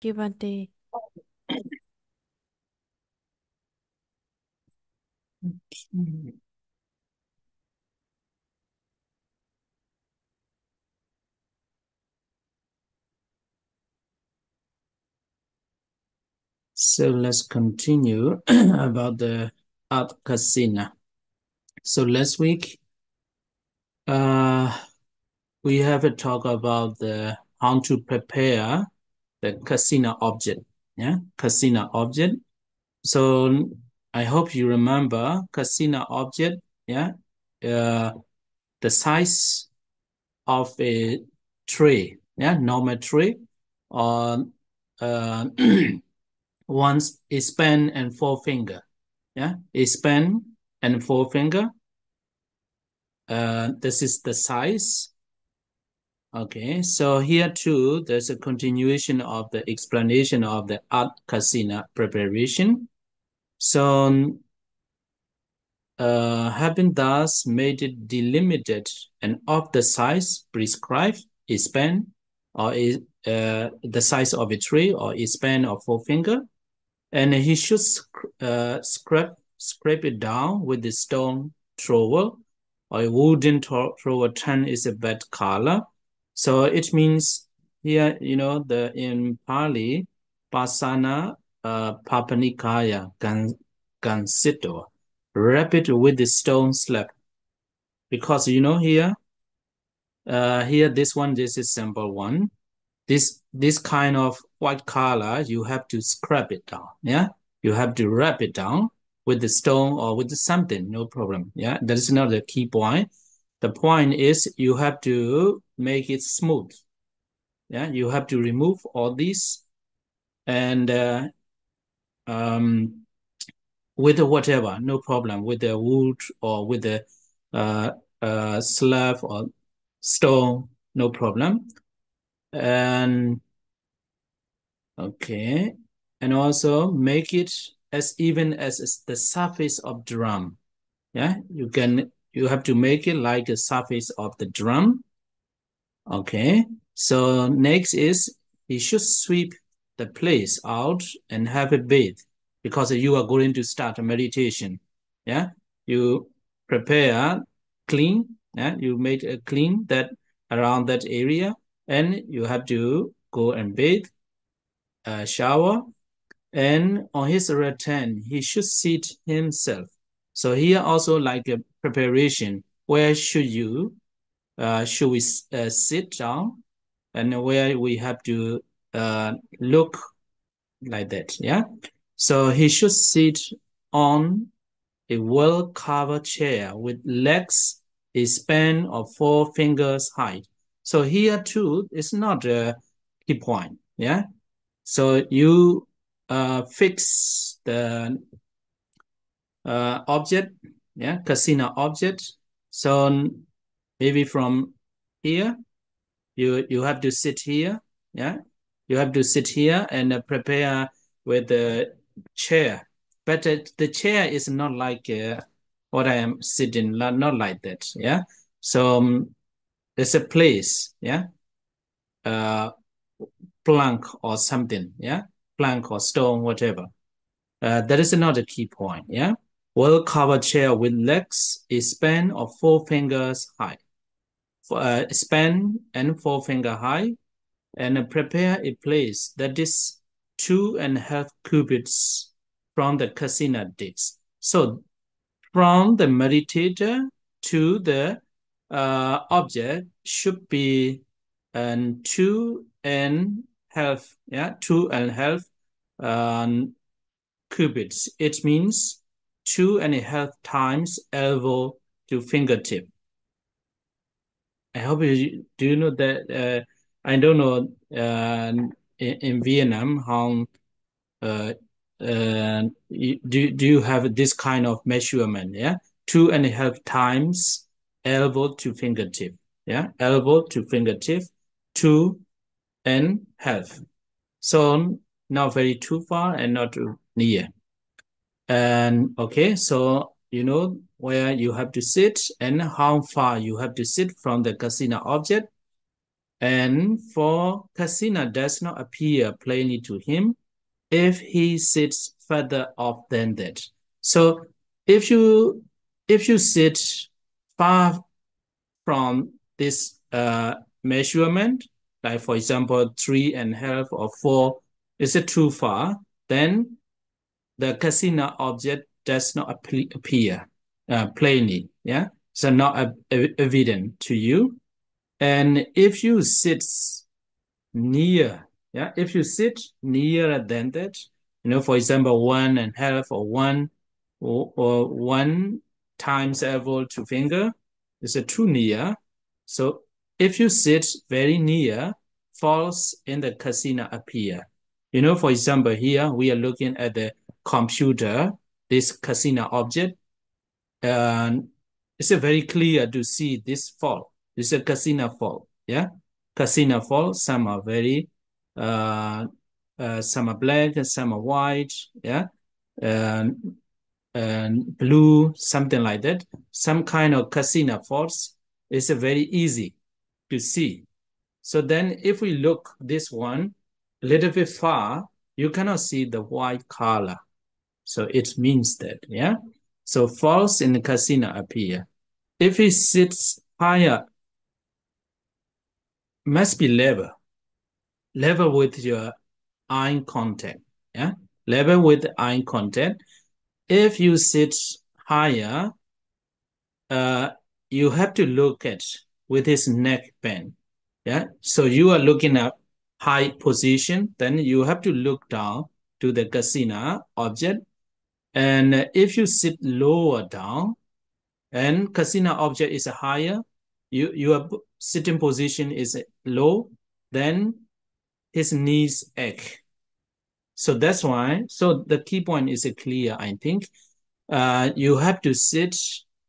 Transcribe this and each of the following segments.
Kibante. So let's continue about the art casino. So last week, we have a talk about the how to prepare the casino object. Yeah, casino object. So I hope you remember casino object. Yeah, uh, the size of a tree. Yeah, normal tree, or uh, once a span and forefinger. Yeah, a span and forefinger. This is the size. Okay, so here too, there's a continuation of the explanation of the art casino preparation. So, having thus made it delimited and of the size prescribed, a span or the size of a tree or a span of forefinger, and he should scrape it down with the stone thrower or a wooden thrower. Tan is a bad color, so it means here, the in Pali, Pasana Papanikaya Gansito, wrap it with the stone slab, because here this is simple one. This kind of white color, you have to scrap it down. Yeah, you have to wrap it down with the stone or with something, no problem. Yeah, that is not the key point. The point is you have to make it smooth. Yeah, you have to remove all these, and um, with whatever, no problem, with the wood or with the uh, slab or stone, no problem. And okay, and also make it as even as the surface of drum. Yeah, you have to make it like the surface of the drum. Okay, so next is you should sweep the place out and have a bathe, because you are going to start a meditation. Yeah, you prepare clean. Yeah, you make a clean that around that area, and you have to go and bathe, shower, and on his return, he should sit himself. So here also like a preparation. Where should we sit down, and where we have to look like that. Yeah. So he should sit on a well-covered chair with legs a span of 4 fingers height. So here too, it's not a key point. Yeah. So you fix the object, yeah, casino object. So maybe from here, you have to sit here, yeah. You have to sit here and prepare with the chair. But the chair is not like what I am sitting, not like that, yeah. So there's a place, yeah, uh, plank or something, yeah, plank or stone, whatever. That is another key point. Yeah, well-covered chair with legs a span of 4 fingers high, span and 4 finger high, and prepare a place that is 2.5 cubits from the casino depth. So from the meditator to the object should be 2.5, yeah, 2.5 cubits. It means 2.5 times elbow to fingertip. I hope you do you know that. I don't know in Vietnam how uh, do you have this kind of measurement? Yeah, 2.5 times elbow to fingertip. Yeah, elbow to fingertip, 2.5. So not very too far and not too near. And okay, so you know where you have to sit and how far you have to sit from the casino object. And for casino does not appear plainly to him if he sits further off than that. So if you sit far from this measurement, like for example 3.5 or 4, is it too far? Then the casino object does not appear plainly. Yeah, so not evident to you. And if you sit near, yeah, if you sit nearer than that, for example, 1.5 or or 1 times equal to finger is a too near. So if you sit very near, false in the casino appear. For example, here we are looking at the computer, this casino object, and it's a very clear to see this fault. It's a casino fault. Yeah, casino fault. Some are very, some are black, some are white. Yeah, and blue, something like that. Some kind of casino faults is very easy to see. So then, if we look this one a little bit far, you cannot see the white color. So it means that, yeah. So false in the casino appear. If it sits higher, must be level with your eye contact. Yeah, level with eye contact. If you sit higher, uh, you have to look at with his neck bent. Yeah, so you are looking at high position, then you have to look down to the casino object. And if you sit lower down, and casino object is higher, your sitting position is low, then his knees ache. So that's why. So the key point is clear, I think. You have to sit.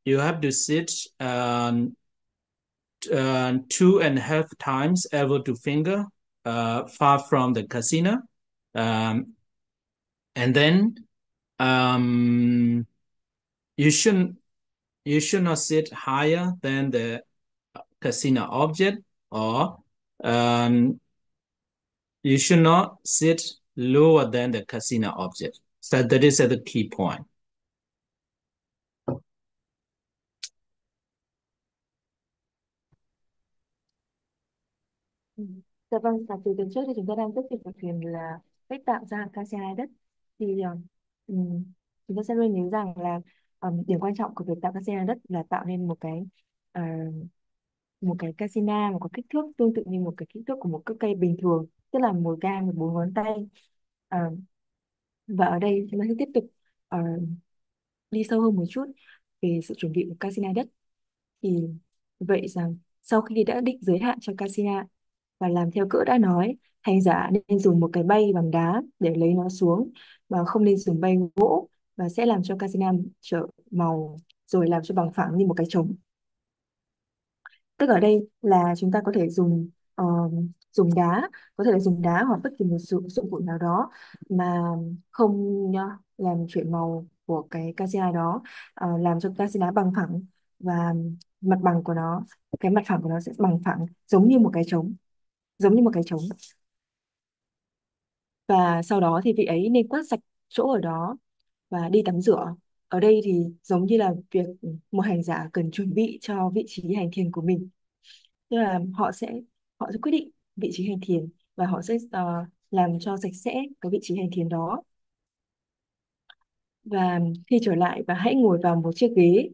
You have to sit 2.5 times elbow to finger, far from the casino, um, and then um, you shouldn't you should not sit higher than the casino object, or um, you should not sit lower than the casino object. So that is the key point. Ừ. Dạ vâng, và từ tuần trước thì chúng ta đang tiếp tục thực hiện là cách tạo ra KCI đất. Thì ừm, chúng ta sẽ luôn nhớ rằng là điểm quan trọng của việc tạo KCI đất là tạo nên ờ, một cái casina mà có kích thước tương tự như một cái kích thước của một cái cây bình thường, tức là một gang 4 ngón tay. Ờ, và ở đây chúng ta sẽ tiếp tục ờ, đi sâu hơn một chút về sự chuẩn bị của casina đất. Thì vậy rằng sau khi đã định giới hạn cho casina và làm theo cỡ đã nói, hành giả nên dùng một cái bay bằng đá để lấy nó xuống, và không nên dùng bay gỗ, và sẽ làm cho casina trở màu rồi làm cho bằng phẳng như một cái trống. Tức ở đây là chúng ta có thể dùng đá, có thể là dùng đá hoặc bất kỳ một dụng cụ nào đó mà không làm chuyển màu của cái casina đó, làm cho casina bằng phẳng, và mặt bằng của nó cái mặt phẳng của nó sẽ bằng phẳng giống như một cái trống, giống như một cái trống. Và sau đó thì vị ấy nên quét sạch chỗ ở đó và đi tắm rửa. Ở đây thì giống như là việc một hành giả cần chuẩn bị cho vị trí hành thiền của mình, tức là họ sẽ quyết định vị trí hành thiền, và họ sẽ làm cho sạch sẽ cái vị trí hành thiền đó. Và khi trở lại, và hãy ngồi vào một chiếc ghế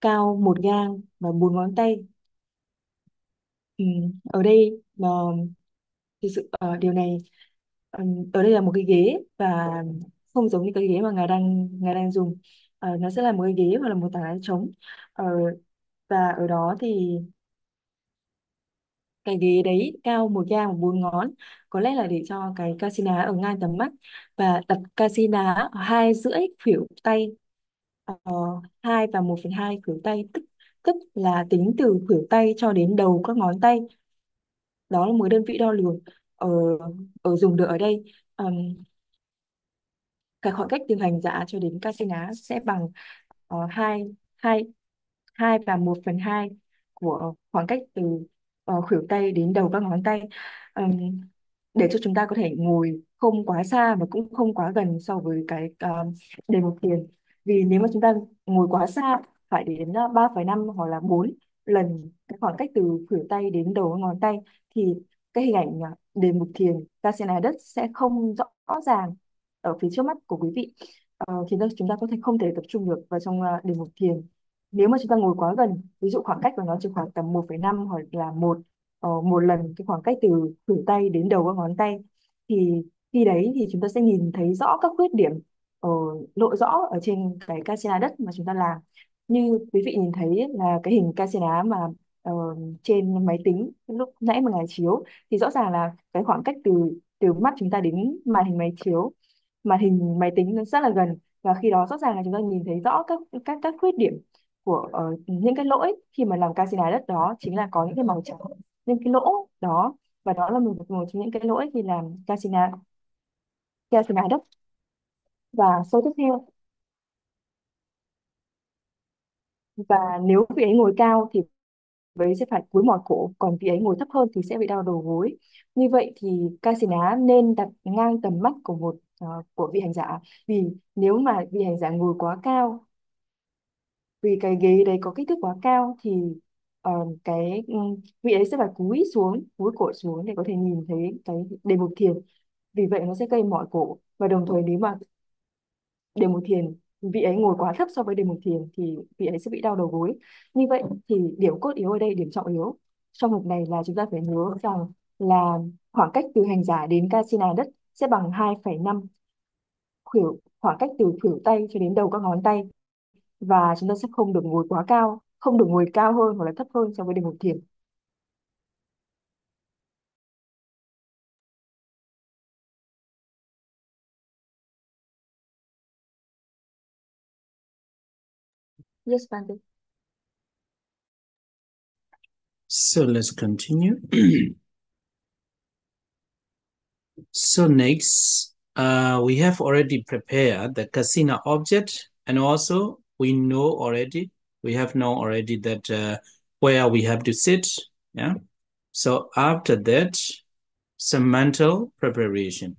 cao 1 gang và 4 ngón tay. Ở đây mà thực sự điều này, ở đây là một cái ghế, và không giống như cái ghế mà ngài đang dùng. Nó sẽ là một cái ghế hoặc là một tảng đá trống. Ờ, và ở đó thì cái ghế đấy cao 1 gang và 4 ngón, có lẽ là để cho cái casina ở ngang tầm mắt, và đặt casina ở 2,5 khuỷu tay, uh, 2 và 1/2 khuỷu tay, tức tức là tính từ khuỷu tay cho đến đầu các ngón tay. Đó là một đơn vị đo lường ở ở dùng được ở đây. Cái khoảng cách từ hành giả cho đến casina sẽ bằng hai hai 2/1/2 của khoảng cách từ khuỷu tay đến đầu các ngón tay, Ừm, để cho chúng ta có thể ngồi không quá xa và cũng không quá gần so với cái đề mục thiền. Vì nếu mà chúng ta ngồi quá xa, phải đến 3,5 hoặc là 4 lần cái khoảng cách từ khuỷu tay đến đầu ngón tay, thì cái hình ảnh đề mục thiền Kasina đất sẽ không rõ ràng ở phía trước mắt của quý vị. Thì chúng ta có thể không thể tập trung được vào trong đề mục thiền. Nếu mà chúng ta ngồi quá gần, ví dụ khoảng cách của nó chỉ khoảng tầm 1,5 hoặc là một lần cái khoảng cách từ khuỷu tay đến đầu các ngón tay, thì khi đấy thì chúng ta sẽ nhìn thấy rõ các khuyết điểm ờ, lộ rõ ở trên cái Kasina đất mà chúng ta làm. Như quý vị nhìn thấy là cái hình Kasina mà ờ, trên máy tính lúc nãy mà ngài chiếu, thì rõ ràng là cái khoảng cách từ từ mắt chúng ta đến màn hình máy chiếu, màn hình máy tính nó rất là gần, và khi đó rõ ràng là chúng ta nhìn thấy rõ các khuyết điểm của những cái lỗi khi mà làm casino đất, đó chính là có những cái màu trắng, những cái lỗ đó, và đó là một trong những cái lỗi khi làm casino đất. Và số tiếp theo, và nếu vị ấy ngồi cao thì vị ấy sẽ phải cúi mỏi cổ, còn vị ấy ngồi thấp hơn thì sẽ bị đau đầu gối. Như vậy thì casino nên đặt ngang tầm mắt của vị hành giả. Vì nếu mà vị hành giả ngồi quá cao, vì cái ghế đấy có kích thước quá cao, thì vị ấy sẽ phải cúi cổ xuống để có thể nhìn thấy cái đề mục thiền. Vì vậy nó sẽ gây mỏi cổ, và đồng thời nếu mà đề mục thiền vị ấy ngồi quá thấp so với đề mục thiền thì vị ấy sẽ bị đau đầu gối. Như vậy thì điểm cốt yếu ở đây, điểm trọng yếu trong mục này là chúng ta phải nhớ rằng là khoảng cách từ hành giả đến Kasina đất sẽ bằng 2,5 khoảng cách từ khuỷu tay cho đến đầu các ngón tay, và chúng ta sẽ không được ngồi quá cao, không được ngồi cao hơn hoặc là thấp hơn so với đề mục thiền. Yes, Bante. So let's continue. So next, we have already prepared the casino object, and also we have known already that where we have to sit. Yeah. So after that, some mental preparation.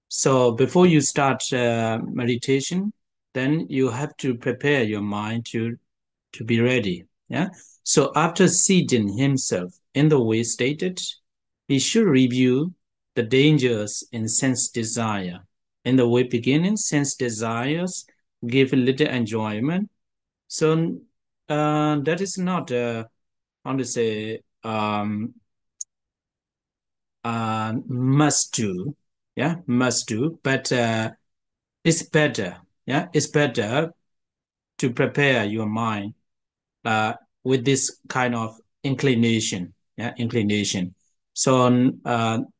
So before you start meditation, then you have to prepare your mind to be ready. Yeah. So after seating himself in the way stated, he should review the dangers in sense desire. In the way beginning, sense desires give little enjoyment. So that is not, how to say, must do. Yeah, must do. But it's better. Yeah, it's better to prepare your mind uh, with this kind of inclination. Yeah, inclination. So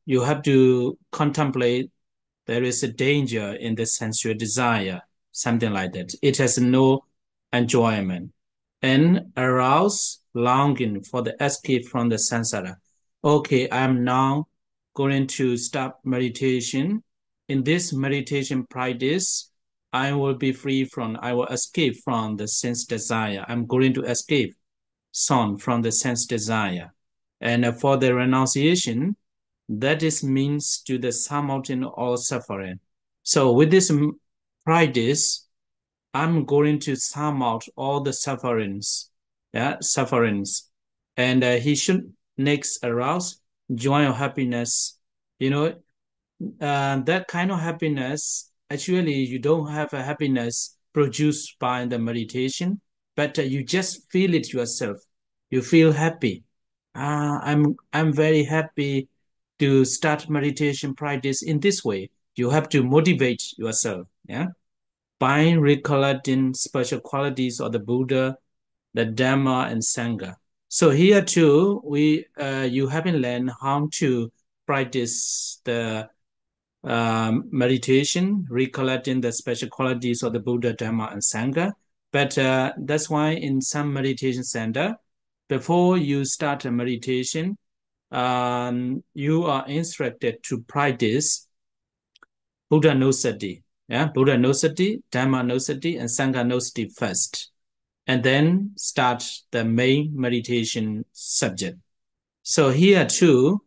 you have to contemplate there is a danger in the sensual desire, something like that. It has no enjoyment and arouse longing for the escape from the samsara. Okay, I'm now going to start meditation. In this meditation practice, I will escape from the sense desire. I'm going to escape from the sense desire. And for the renunciation, that is means to the surmounting all suffering. So with this practice, I'm going to surmount all the sufferings. And he should next arouse joy or happiness. You know, that kind of happiness, actually, you don't have a happiness produced by the meditation, but you just feel it yourself. You feel happy. I'm very happy to start meditation practice in this way. You have to motivate yourself, yeah, by recollecting special qualities of the Buddha, the Dhamma, and Sangha. So here too, you haven't learned how to practice the meditation, recollecting the special qualities of the Buddha, Dhamma, and Sangha. But that's why in some meditation center, before you start a meditation, you are instructed to practice Buddha no sati. Yeah, Buddha no sati, Dhamma no sati, and Sangha no sati first, and then start the main meditation subject. So here too,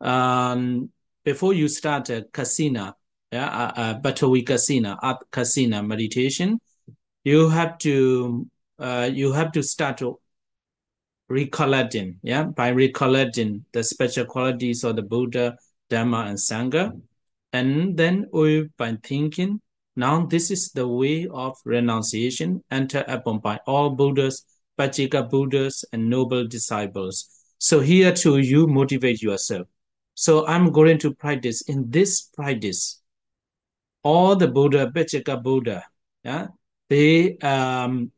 before you start a kasina, yeah, Batawi kasina, at kasina meditation, you have to start recollecting, yeah, by recollecting the special qualities of the Buddha, Dharma, and Sangha. And then we, by thinking, now this is the way of renunciation entered upon by all Buddhas, Pachika Buddhas, and noble disciples. So here too, you motivate yourself. So I'm going to practice. In this practice, all the Buddha, Pachika Buddha, yeah, they um,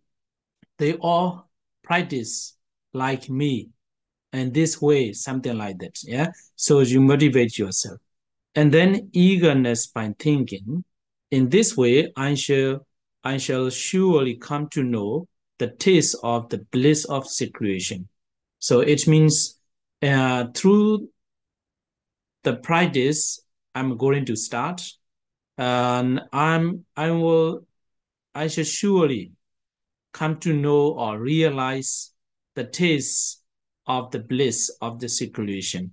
they all practice like me and this way, something like that. Yeah. So you motivate yourself. And then eagerness by thinking. In this way, I shall surely come to know the taste of the bliss of seclusion. So it means through the practice I'm going to start, and I shall surely come to know or realize the taste of the bliss of the seclusion.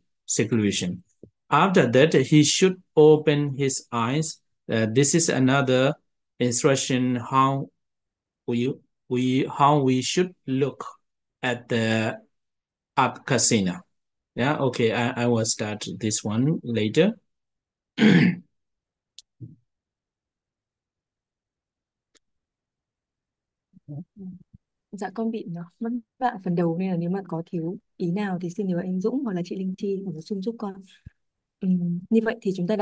After that, he should open his eyes. This is another instruction we how we should look at the up casino. Yeah, okay, I will start this one later. Dạ con bị nó mất bạn phần đầu nên là nếu mà có thiếu ý nào thì xin nhờ anh Dũng hoặc là chị Linh Chi bổ sung giúp con. Như vậy thì chúng ta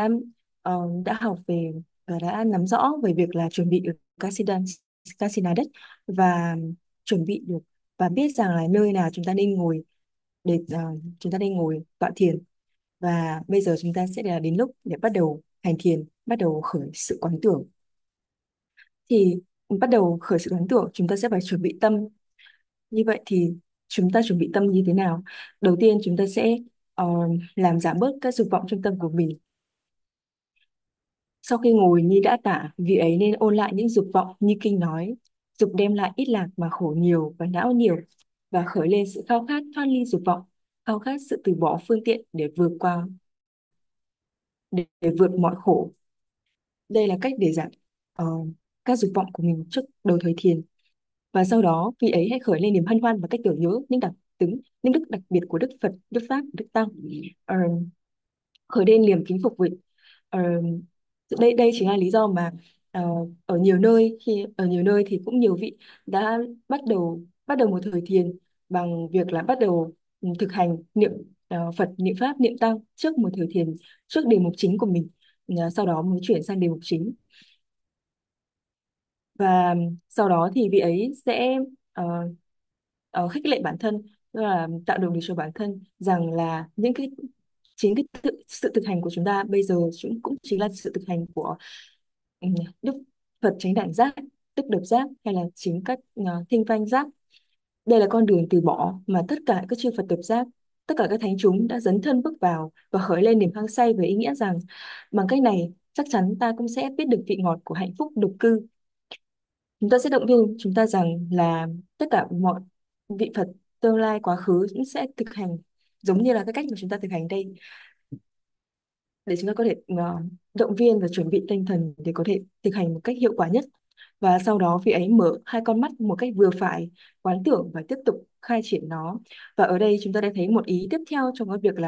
đã học về và đã nắm rõ về việc là chuẩn bị được casino đất và chuẩn bị được và biết rằng là nơi nào chúng ta nên ngồi để chúng ta nên ngồi tọa thiền, và bây giờ chúng ta sẽ là đến lúc để bắt đầu hành thiền, bắt đầu khởi sự quán tưởng. Thì bắt đầu khởi sự quán tưởng chúng ta sẽ phải chuẩn bị tâm. Như vậy thì chúng ta chuẩn bị tâm như thế nào? Đầu tiên chúng ta sẽ ờ, làm giảm bớt các dục vọng trong tâm của mình. Sau khi ngồi như đã tả, vị ấy nên ôn lại những dục vọng như kinh nói: dục đem lại ít lạc mà khổ nhiều và não nhiều, và khởi lên sự khao khát thoát ly dục vọng, khao khát sự từ bỏ phương tiện để vượt mọi khổ. Đây là cách để giảm ờ, các dục vọng của mình trước đầu thời thiền. Và sau đó vị ấy hãy khởi lên niềm hân hoan và cách tưởng nhớ những đức đặc biệt của Đức Phật, Đức Pháp, Đức Tăng. Ờ, Khởi lên niềm kính phục vị. Ờ, đây chính là lý do mà ở nhiều nơi thì cũng nhiều vị đã bắt đầu một thời thiền bằng việc là bắt đầu thực hành niệm Phật, niệm Pháp, niệm Tăng trước một thời thiền, trước đề mục chính của mình. Sau đó mới chuyển sang đề mục chính, và sau đó thì vị ấy sẽ ờ, khích lệ bản thân, tức là tạo động lực cho bản thân rằng là chính sự thực hành của chúng ta bây giờ cũng chính là sự thực hành của ừ, Đức Phật chánh đẳng giác, Đức độc giác, hay là chính các thinh văn giác. Đây là con đường từ bỏ mà tất cả các chư Phật độc giác, tất cả các thánh chúng đã dấn thân bước vào và khởi lên niềm hăng say với ý nghĩa rằng bằng cách này chắc chắn ta cũng sẽ biết được vị ngọt của hạnh phúc độc cư. Chúng ta sẽ động viên chúng ta rằng là tất cả mọi vị Phật tương lai quá khứ cũng sẽ thực hành giống như là cái cách mà chúng ta thực hành đây, để chúng ta có thể động viên và chuẩn bị tinh thần để có thể thực hành một cách hiệu quả nhất. Và sau đó vị ấy mở hai con mắt một cách vừa phải, quán tưởng và tiếp tục khai triển nó. Và ở đây chúng ta đã thấy một ý tiếp theo trong cái việc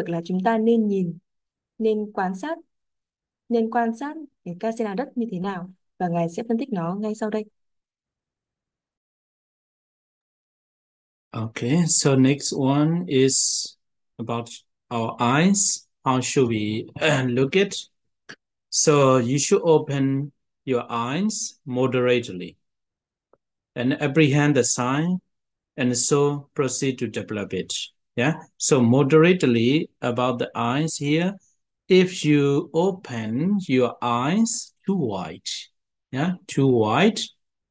là chúng ta nên nhìn, nên quan sát cái casino đất như thế nào, và ngài sẽ phân tích nó ngay sau đây. Okay, so next one is about our eyes. How should we look at? So you should open your eyes moderately and apprehend the sign, and so proceed to develop it. Yeah. So moderately about the eyes here. If you open your eyes too wide, yeah, too wide,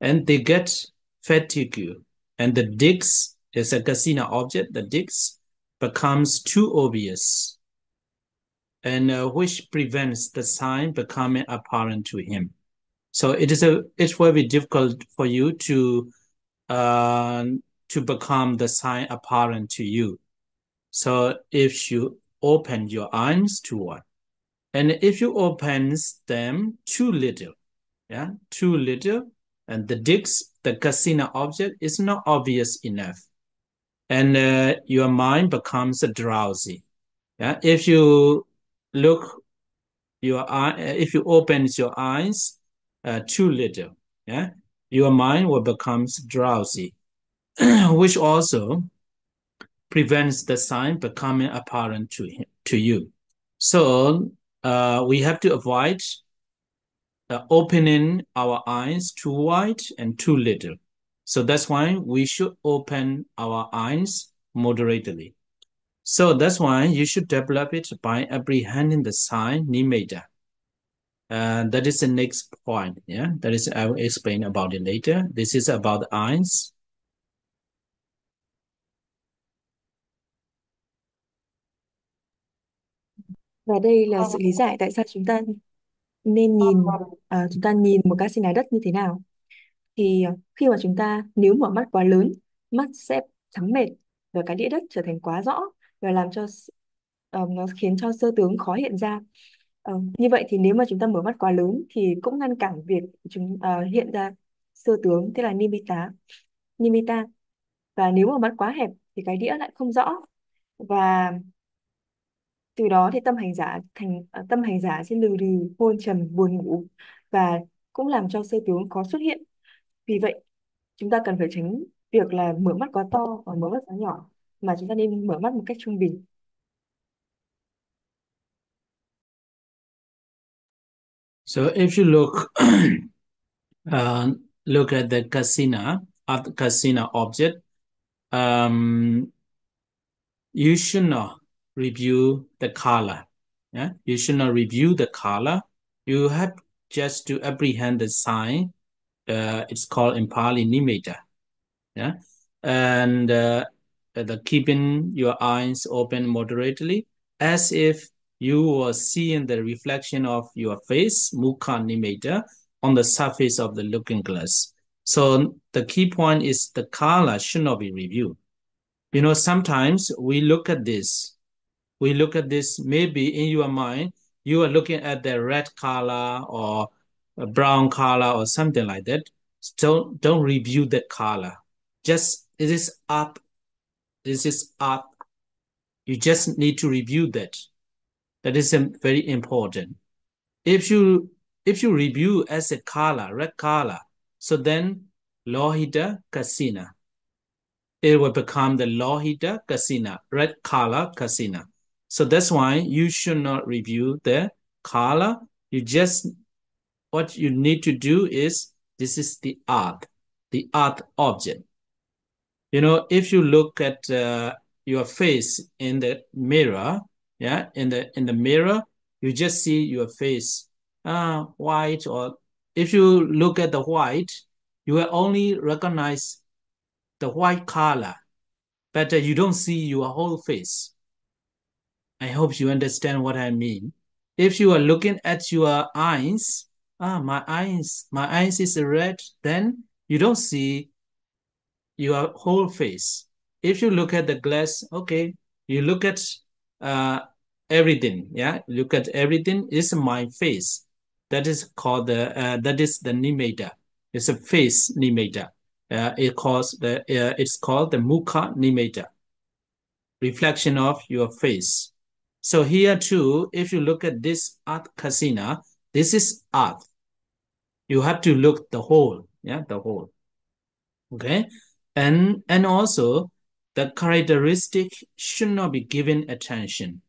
and they get fatigue, and the digs is a casino object. The digs becomes too obvious, and which prevents the sign becoming apparent to him. So it's very difficult for you uh, to become the sign apparent to you. So if you open your eyes too wide, and if you open them too little, yeah, too little, and the casino object is not obvious enough, and your mind becomes drowsy. Yeah, look if you open your eyes too little, yeah, your mind will become drowsy, which also prevents the sign becoming apparent to you. So we have to avoid opening our eyes too wide and too little. So that's why we should open our eyes moderately. So that's why you should develop it by apprehending the sign nimitta. That is the next point. Yeah, that is I will explain about it later. This is about the eyes. Và đây là sự lý giải tại sao nên nhìn chúng ta nhìn một cái sinh thái đất như thế nào. Thì khi mà chúng ta nếu mở mắt quá lớn, mắt sẽ trắng bệch và cái đĩa đất trở thành quá rõ và làm cho nó khiến cho sơ tướng khó hiện ra. Như vậy thì nếu mà chúng ta mở mắt quá lớn thì cũng ngăn cản việc hiện ra sơ tướng, tức là nimitta. Và nếu mà mắt quá hẹp thì cái đĩa lại không rõ, và từ đó thì tâm hành giả sẽ lừ đừ, hôn trầm, buồn ngủ, và cũng làm cho sơ tướng khó xuất hiện. Vì vậy chúng ta cần phải tránh việc là mở mắt quá to hoặc mở mắt quá nhỏ, mà chúng ta nên mở mắt một cách trung bình. So if you look at the casino object, you should not review the color. Yeah, you should not review the color. You have just to apprehend the sign. It's called in Pali nimitta. Yeah, and the keeping your eyes open moderately, as if you were seeing the reflection of your face, mukha nimitta, on the surface of the looking glass. So the key point is the color should not be reviewed. You know, sometimes we look at this, maybe in your mind, you are looking at the red color or a brown color or something like that. So don't review that color. Just, it is art. This is art. You just need to review that. That is very important. If you review as a color, red color, so then lohita kasina, it will become the lohita kasina, red color kasina. So that's why you should not review the color. What you need to do is, this is the art object. You know, if you look at your face in the mirror, yeah, in the mirror, you just see your face, white, or if you look at the white, you will only recognize the white color, but you don't see your whole face. I hope you understand what I mean. If you are looking at your eyes, my eyes is red, then you don't see your whole face. If you look at the glass, okay, you look at uh, everything. Yeah, look at everything. Is my face. That is called that is the nimitta. It's a face nimitta. It's called the mukha nimitta, reflection of your face. So here too, if you look at this art casino, this is art. You have to look the whole, yeah, the whole. Okay, and also the characteristic should not be given attention.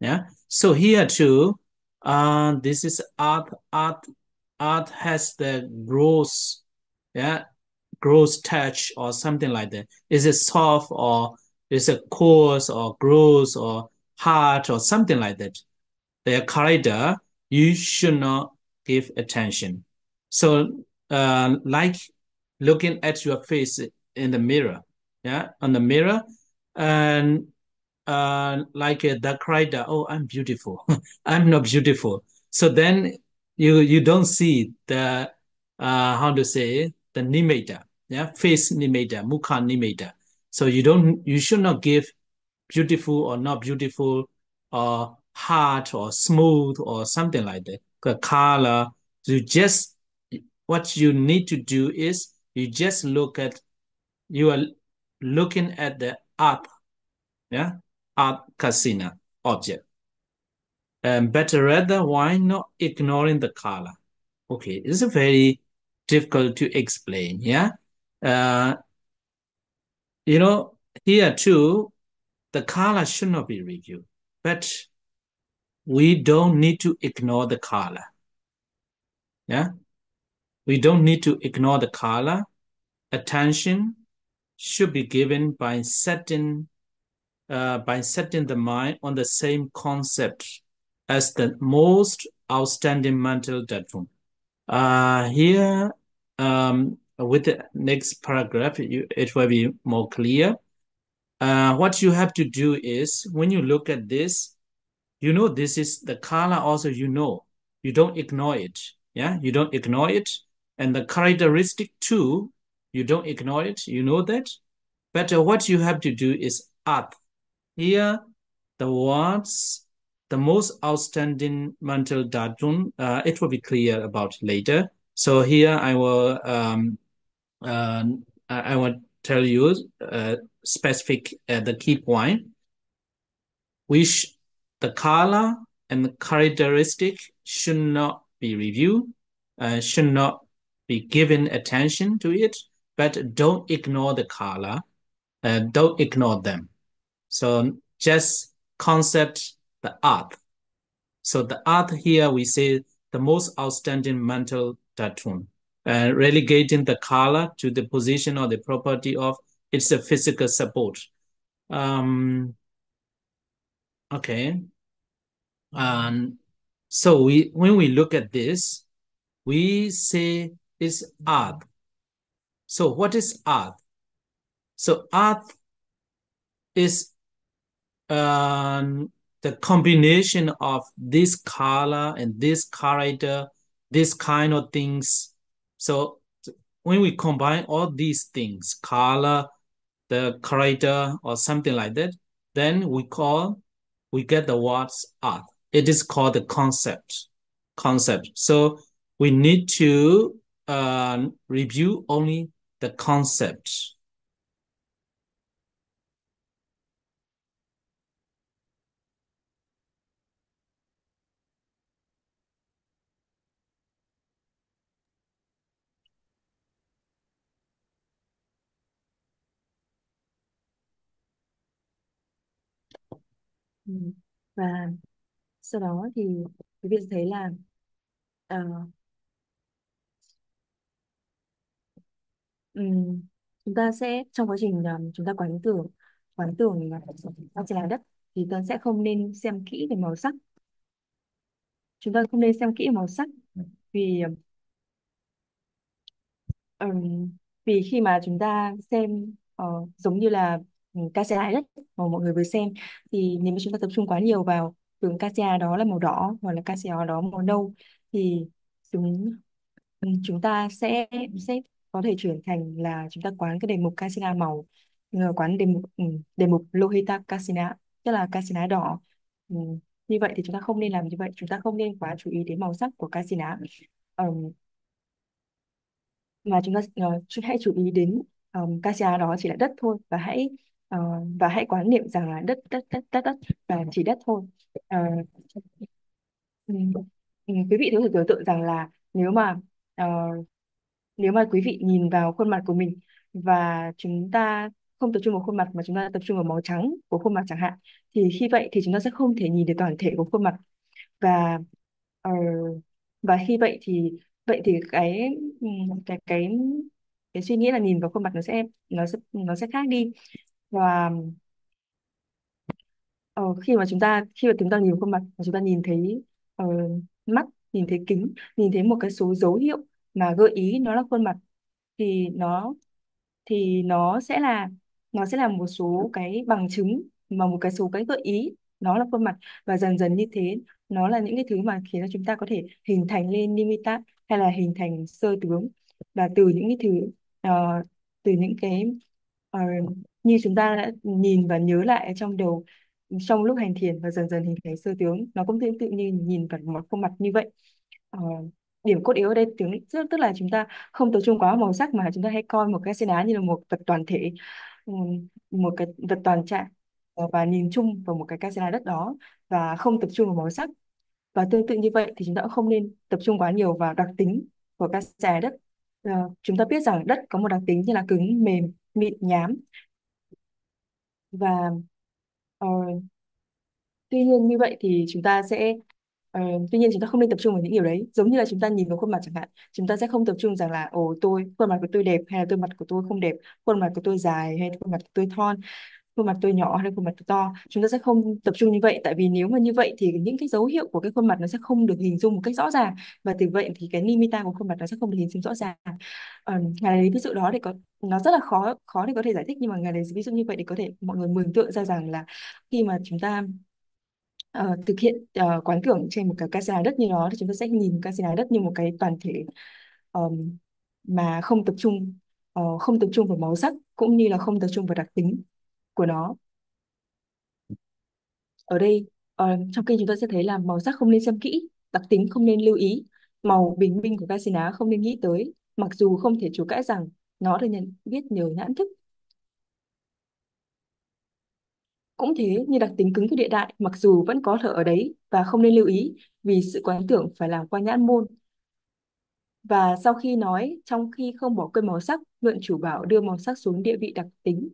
Yeah. So here too, this is art. Art has the gross, yeah, gross touch or something like that. Is it soft or is it coarse or gross or hard or something like that? Their character, you should not give attention. So, like looking at your face in the mirror, yeah, on the mirror, and like the character, oh, I'm beautiful, I'm not beautiful. So then you don't see the how to say the nimitta, yeah, face nimitta, mukha nimitta. So you should not give beautiful or not beautiful, or hard or smooth or something like that. The color, you just what you need to do is you just you are looking at the art, yeah, art casino object. Better rather, why not ignoring the color? Okay, it's a very difficult to explain. Yeah, uh, you know, here too, the color should not be reviewed, but we don't need to ignore the color. Yeah, we don't need to ignore the color. Attention should be given by setting the mind on the same concept as the most outstanding mental datum. Here, with the next paragraph, it will be more clear. What you have to do is when you look at this, you know this is the color also, you don't ignore it. Yeah, you don't ignore it. And the characteristic too, you don't ignore it, you know that. But what you have to do is add here the words, the most outstanding mental datum. It will be clear about later. So here uh, I will tell you specific the key point, which the color and the characteristic should not be reviewed, should not be given attention to it, but don't ignore the color, don't ignore them. So just concept the art. So the art here we say the most outstanding mental datum, relegating the color to the position or the property of its a physical support. Um, okay. And so when we look at this, we say it's art. So what is art? So art is the combination of this color and this character, this kind of things. So when we combine all these things, color, the character, or something like that, then we get the words art. It is called the concept. Concept. So we need to review only the concept. Ừ. Và sau đó thì quý vị sẽ thấy là ờ, ừm, chúng ta sẽ trong quá trình chúng ta quán tưởng nó chỉ là đất, thì ta sẽ không nên xem kỹ về màu sắc. Chúng ta không nên xem kỹ màu sắc, vì ừm, vì khi mà chúng ta xem giống như là KCI đấy mà mọi người vừa xem, thì nếu mà chúng ta tập trung quá nhiều vào tưởng KCI đó là màu đỏ hoặc là KCI đó màu nâu, thì chúng ta sẽ có thể chuyển thành là chúng ta quán cái đề mục casino màu, quán đề mục Lohita casino, tức là casino đỏ. Ừ, như vậy thì chúng ta không nên làm như vậy, chúng ta không nên quá chú ý đến màu sắc của casino, mà chúng ta hãy chú ý đến casino đó chỉ là đất thôi, ờ, và hãy quán niệm rằng là đất đất đất đất đất và chỉ đất thôi. Ờ, ừ, quý vị có thể tưởng tượng rằng là ờ, nếu mà quý vị nhìn vào khuôn mặt của mình, và chúng ta không tập trung vào khuôn mặt mà chúng ta tập trung vào màu trắng của khuôn mặt chẳng hạn, thì khi vậy thì chúng ta sẽ không thể nhìn được toàn thể của khuôn mặt. Và ờ, và khi vậy thì cái suy nghĩ là nhìn vào khuôn mặt nó sẽ khác đi. Và khi mà chúng ta nhìn khuôn mặt và chúng ta nhìn thấy ờ, mắt, nhìn thấy kính, nhìn thấy một cái số dấu hiệu mà gợi ý nó là khuôn mặt, thì nó sẽ là một số cái bằng chứng, mà một cái số cái gợi ý nó là khuôn mặt. Và dần dần như thế, nó là những cái thứ mà khiến cho chúng ta có thể hình thành lên nimitta, hay là hình thành sơ tướng. Và từ những cái thứ ờ, từ những cái ờ, như chúng ta đã nhìn và nhớ lại trong đầu trong lúc hành thiền và dần dần hình thành sơ tướng, nó cũng tương tự như nhìn vào một khuôn mặt như vậy. Ờ, điểm cốt yếu ở đây tức là chúng ta không tập trung quá vào màu sắc, mà chúng ta hay coi một cái xe đá như là một vật toàn thể, một cái vật toàn trạng, và nhìn chung vào một cái cây xe đá đất đó và không tập trung vào màu sắc. Và tương tự như vậy thì chúng ta cũng không nên tập trung quá nhiều vào đặc tính của các trái đất. Chúng ta biết rằng đất có một đặc tính như là cứng, mềm, mịn, nhám, và ờ, tuy nhiên như vậy thì chúng ta sẽ tuy nhiên chúng ta không nên tập trung vào những điều đấy. Giống như là chúng ta nhìn vào khuôn mặt chẳng hạn, chúng ta sẽ không tập trung rằng là ồ khuôn mặt của tôi đẹp hay là khuôn mặt của tôi không đẹp, khuôn mặt của tôi dài hay khuôn mặt của tôi thon, khuôn mặt tôi nhỏ hay khuôn mặt tôi to. Chúng ta sẽ không tập trung như vậy, tại vì nếu mà như vậy thì những cái dấu hiệu của cái khuôn mặt nó sẽ không được hình dung một cách rõ ràng, và từ vậy thì cái nimitta của khuôn mặt nó sẽ không được hình dung rõ ràng. Ngài lấy ví dụ đó để có, nó rất là khó khó để có thể giải thích, nhưng mà ngài lấy ví dụ như vậy để có thể mọi người mường tượng ra rằng là khi mà chúng ta thực hiện quán tưởng trên một cái casino đất như đó, thì chúng ta sẽ nhìn casino đất như một cái toàn thể, ờm, mà không tập trung vào màu sắc cũng như là không tập trung vào đặc tính của nó. Ở đây trong kinh chúng ta sẽ thấy là màu sắc không nên xem kỹ, đặc tính không nên lưu ý, màu bình minh của casino không nên nghĩ tới, mặc dù không thể chối cãi rằng nó được nhận biết nhờ nhãn thức. Cũng thế, như đặc tính cứng của địa đại mặc dù vẫn có thở ở đấy và không nên lưu ý, vì sự quán tưởng phải làm qua nhãn môn. Và sau khi nói trong khi không bỏ quên màu sắc, mượn chủ bảo đưa màu sắc xuống địa vị đặc tính,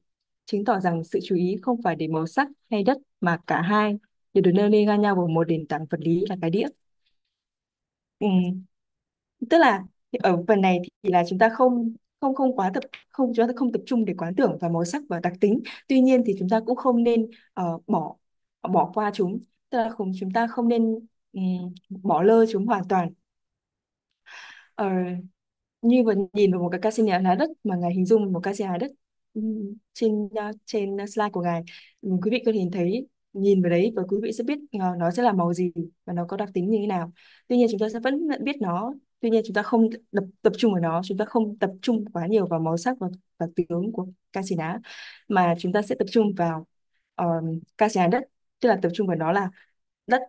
chứng tỏ rằng sự chú ý không phải để màu sắc hay đất, mà cả hai đều được nêu lên ngang nhau vào một nền tảng vật lý là cái đĩa. Ừ, tức là ở phần này thì là chúng ta không không không quá tập không chúng ta không tập trung để quán tưởng vào màu sắc và đặc tính. Tuy nhiên thì chúng ta cũng không nên bỏ bỏ qua chúng, tức là chúng ta không nên bỏ lơ chúng hoàn toàn. Ờ, như vừa nhìn vào một cái casino lá đất mà ngài hình dung một casino lá đất trên slide của ngài. Quý vị có thể nhìn thấy, nhìn vào đấy và quý vị sẽ biết nó sẽ là màu gì và nó có đặc tính như thế nào. Tuy nhiên chúng ta sẽ vẫn nhận biết nó, tuy nhiên chúng ta không tập trung vào nó, chúng ta không tập trung quá nhiều vào màu sắc và tướng của casino, mà chúng ta sẽ tập trung vào casino đất, tức là tập trung vào nó là đất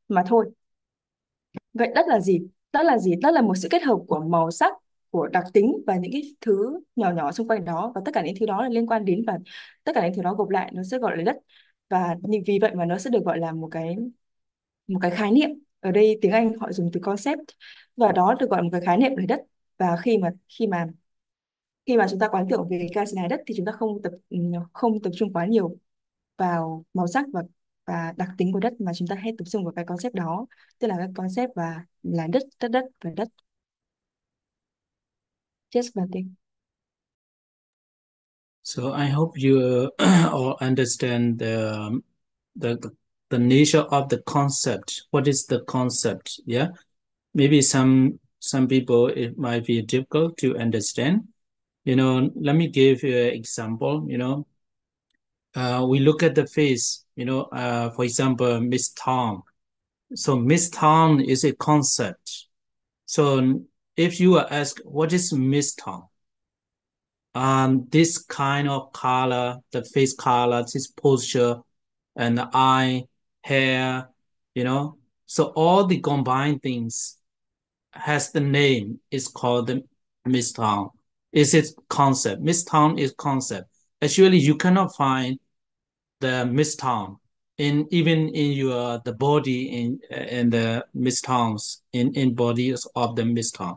mà thôi. Vậy đất là gì? Đất là gì? Đất là một sự kết hợp của màu sắc, của đặc tính và những cái thứ nhỏ nhỏ xung quanh đó, và tất cả những thứ đó là liên quan đến, và tất cả những thứ đó gộp lại nó sẽ gọi là đất. Và vì vậy mà nó sẽ được gọi là một cái khái niệm. Ở đây tiếng Anh họ dùng từ concept, và đó được gọi là một cái khái niệm về đất. Và khi mà chúng ta quán tưởng về cái này đất thì chúng ta không tập trung quá nhiều vào màu sắc và đặc tính của đất, mà chúng ta hãy tập trung vào cái concept đó, tức là cái concept và là đất và đất. Yes, và tình. So I hope you all understand the the nature of the concept. What is the concept? Yeah, maybe some people it might be difficult to understand. Let me give you an example. We look at the face. For example, Miss Tom. So Miss Tom is a concept. So if you are asked what is Miss Tom, this kind of color, the face color, this posture, and the eye, hair, you know. So all the combined things has the name is called the Miss Town. Is its concept. Miss Town is concept. Actually, you cannot find the Miss Town in even in your the body in the Miss Towns in bodies of the Miss Town.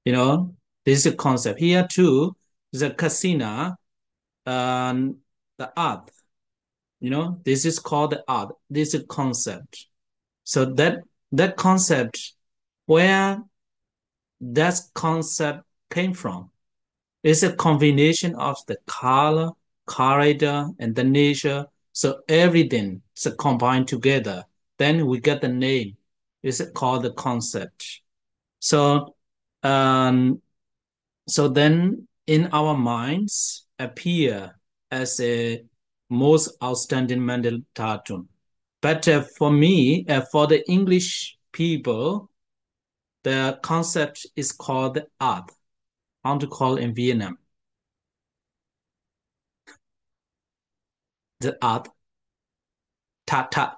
This is a concept. Here too, the casino and the art. This is called the art. This is a concept. So that concept, where that concept came from, is a combination of the color, corridor, and the nature. So everything is combined together. Then we get the name. It's called the concept. So, um, so then in our minds appear as a most outstanding mental tattoo. But for me, for the English people, the concept is called art. How to call in Vietnam? the earth. Ta ta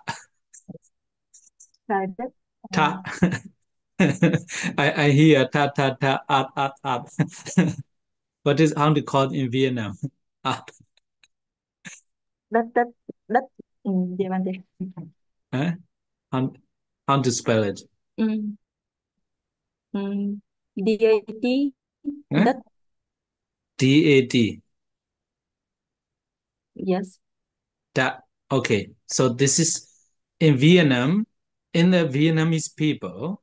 Trái đất. ta. I hear ta ta ta earth. What is how to call in Vietnam? Earth. Đất đất đất. Gì bạn gì? Eh? How, how to spell it? Ừ. Ừ. DAT. Eh? Đất. DAT. Yes. That okay. So this is in Vietnam. In the Vietnamese people,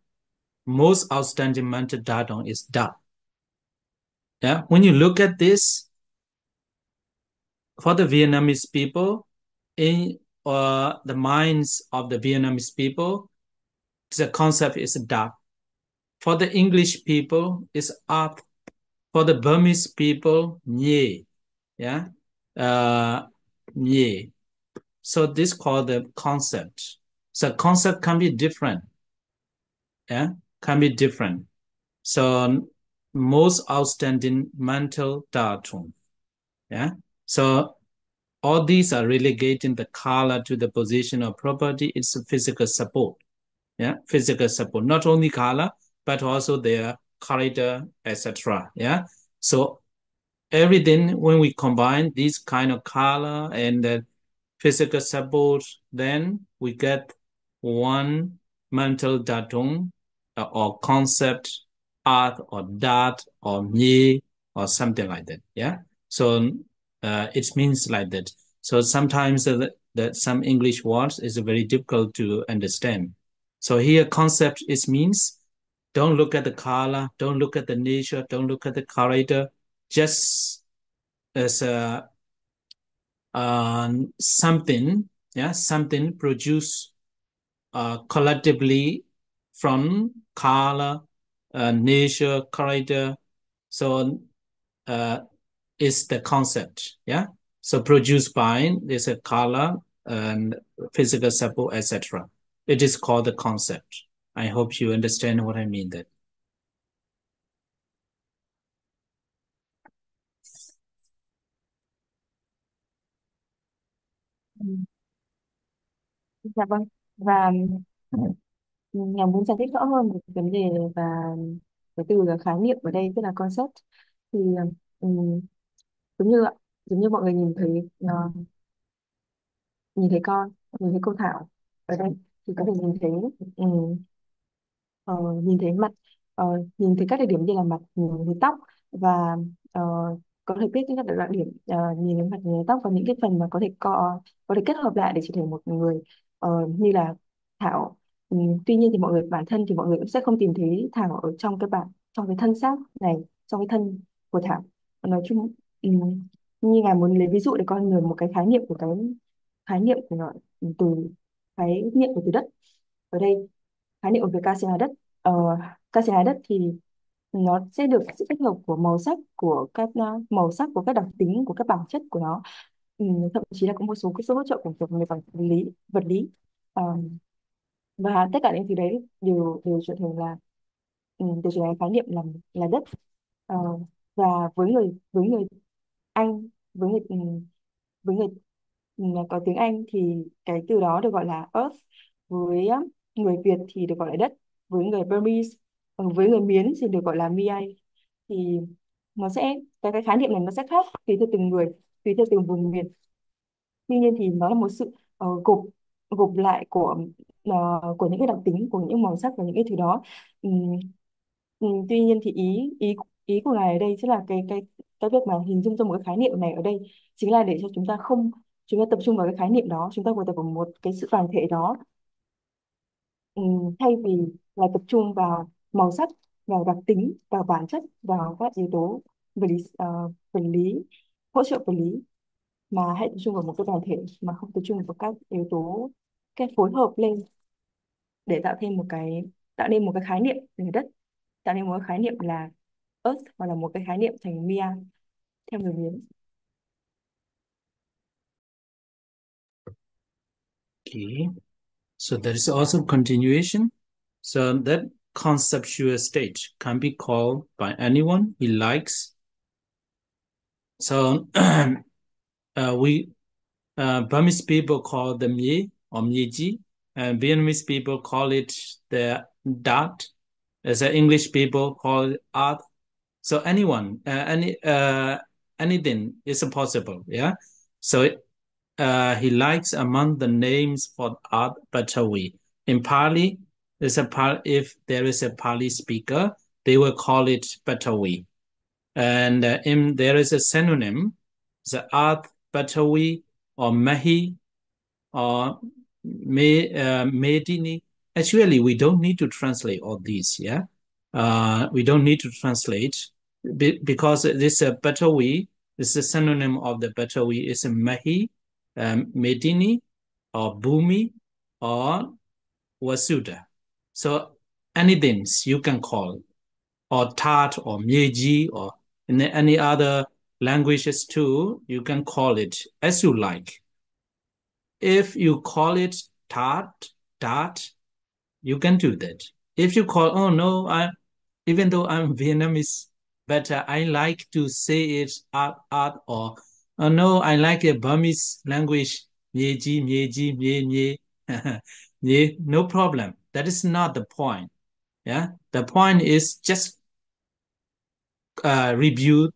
most outstanding mental datum is that. Yeah. When you look at this, for the Vietnamese people, in the minds of the Vietnamese people, the concept is that. For the English people, it's up. For the Burmese people, nye. Yeah. Uh, nye. So this called the concept. So concept can be different. Yeah, can be different. So most outstanding mental datum. Yeah. So all these are relegating the color to the position of property. It's a physical support. Yeah, physical support. Not only color, but also their character, etc. Yeah. So everything when we combine these kind of color and the physical support, then we get one mental datum or concept, art or dat or me or something like that. Yeah. So it means like that. So sometimes that some English words is very difficult to understand. So here concept is means don't look at the color, don't look at the nature, don't look at the character, just as a something, yeah, something produced collectively from color, nature, character. So uh, is the concept, yeah. So produced by is a color and physical support, etc. It is called the concept. I hope you understand what I mean. That Ừ. Dạ vâng. Và nhà muốn giải thích rõ hơn về cái vấn đề và cái từ là khái niệm ở đây tức là concept thì um, giống như ạ, giống như mọi người nhìn thấy nhìn thấy con, nhìn thấy cô Thảo ở đây thì có thể nhìn thấy Ờ, nhìn thấy mặt, ờ, nhìn thấy các đặc điểm như là mặt, nhìn thấy tóc và ờ, có thể biết những các đặc điểm nhìn thấy mặt, nhìn thấy tóc và những cái phần mà có thể kết hợp lại để trở thành một người như là Thảo. Tuy nhiên thì mọi người bản thân thì mọi người cũng sẽ không tìm thấy Thảo ở trong trong cái thân xác này, trong cái thân của Thảo. Nói chung như là muốn lấy ví dụ để con người một cái khái niệm của cái khái niệm của nó, từ khái niệm của từ đất ở đây, khái niệm về casino đất. ờ, Casino đất thì nó sẽ được sự tích hợp của màu sắc của các màu sắc của các đặc tính của các bản chất của nó. Thậm chí là có một số cái sự hỗ trợ của việc về bằng vật lý. Ờ, và tất cả những thứ đấy đều đều trở thành là đều trở thành khái niệm là đất. Ờ, và với người Anh, với người có tiếng Anh thì cái từ đó được gọi là earth, với người Việt thì được gọi là đất, với người Burmese, với người Miến thì được gọi là Miai. Thì nó sẽ cái khái niệm này nó sẽ khác tùy theo từng người, tùy theo từng vùng miền. Tuy nhiên thì nó là một sự gộp gộp lại của những cái đặc tính của những màu sắc và những cái thứ đó. Ừm, Tuy nhiên thì ý ý ý của ngài ở đây chính là cái việc mà hình dung ra một cái khái niệm này ở đây chính là để cho chúng ta tập trung vào cái khái niệm đó, chúng ta vừa tập vào một cái sự đoàn thể đó. Thay vì là tập trung vào màu sắc, vào đặc tính, vào bản chất, vào các yếu tố vật lý, hỗ trợ vật lý, mà hãy tập trung vào một cái đoàn thể mà không tập trung vào các yếu tố, cái phối hợp lên để tạo nên một cái khái niệm về đất, tạo nên một cái khái niệm là earth, hoặc là một cái khái niệm thành Mia theo người Miến. okay. So there is also continuation. So that conceptual state can be called by anyone he likes. So we Burmese people call the mie or mieji, and Vietnamese people call it the dat, as the English people call it art. So anything is possible. Yeah. So he likes among the names for art Batawi. In Pali, if there is a Pali speaker, they will call it Batawi. And there is a synonym, the art Batawi or Mahi or Medini. Actually, we don't need to translate all these. Yeah, we don't need to translate because this Batawi is a synonym of the Batawi is Mahi, Medini, or Bhumi, or Wasuda. So anything you can call, or Tat, or Myeji, or in any other languages too, you can call it as you like. If you call it Tat, Tat, you can do that. If you call, oh no, even though I'm Vietnamese, but I like to say it art, or oh no, I like a Burmese language, Myeji, Myeji, Mye, Mye, Mye, no problem. That is not the point. Yeah, the point is just review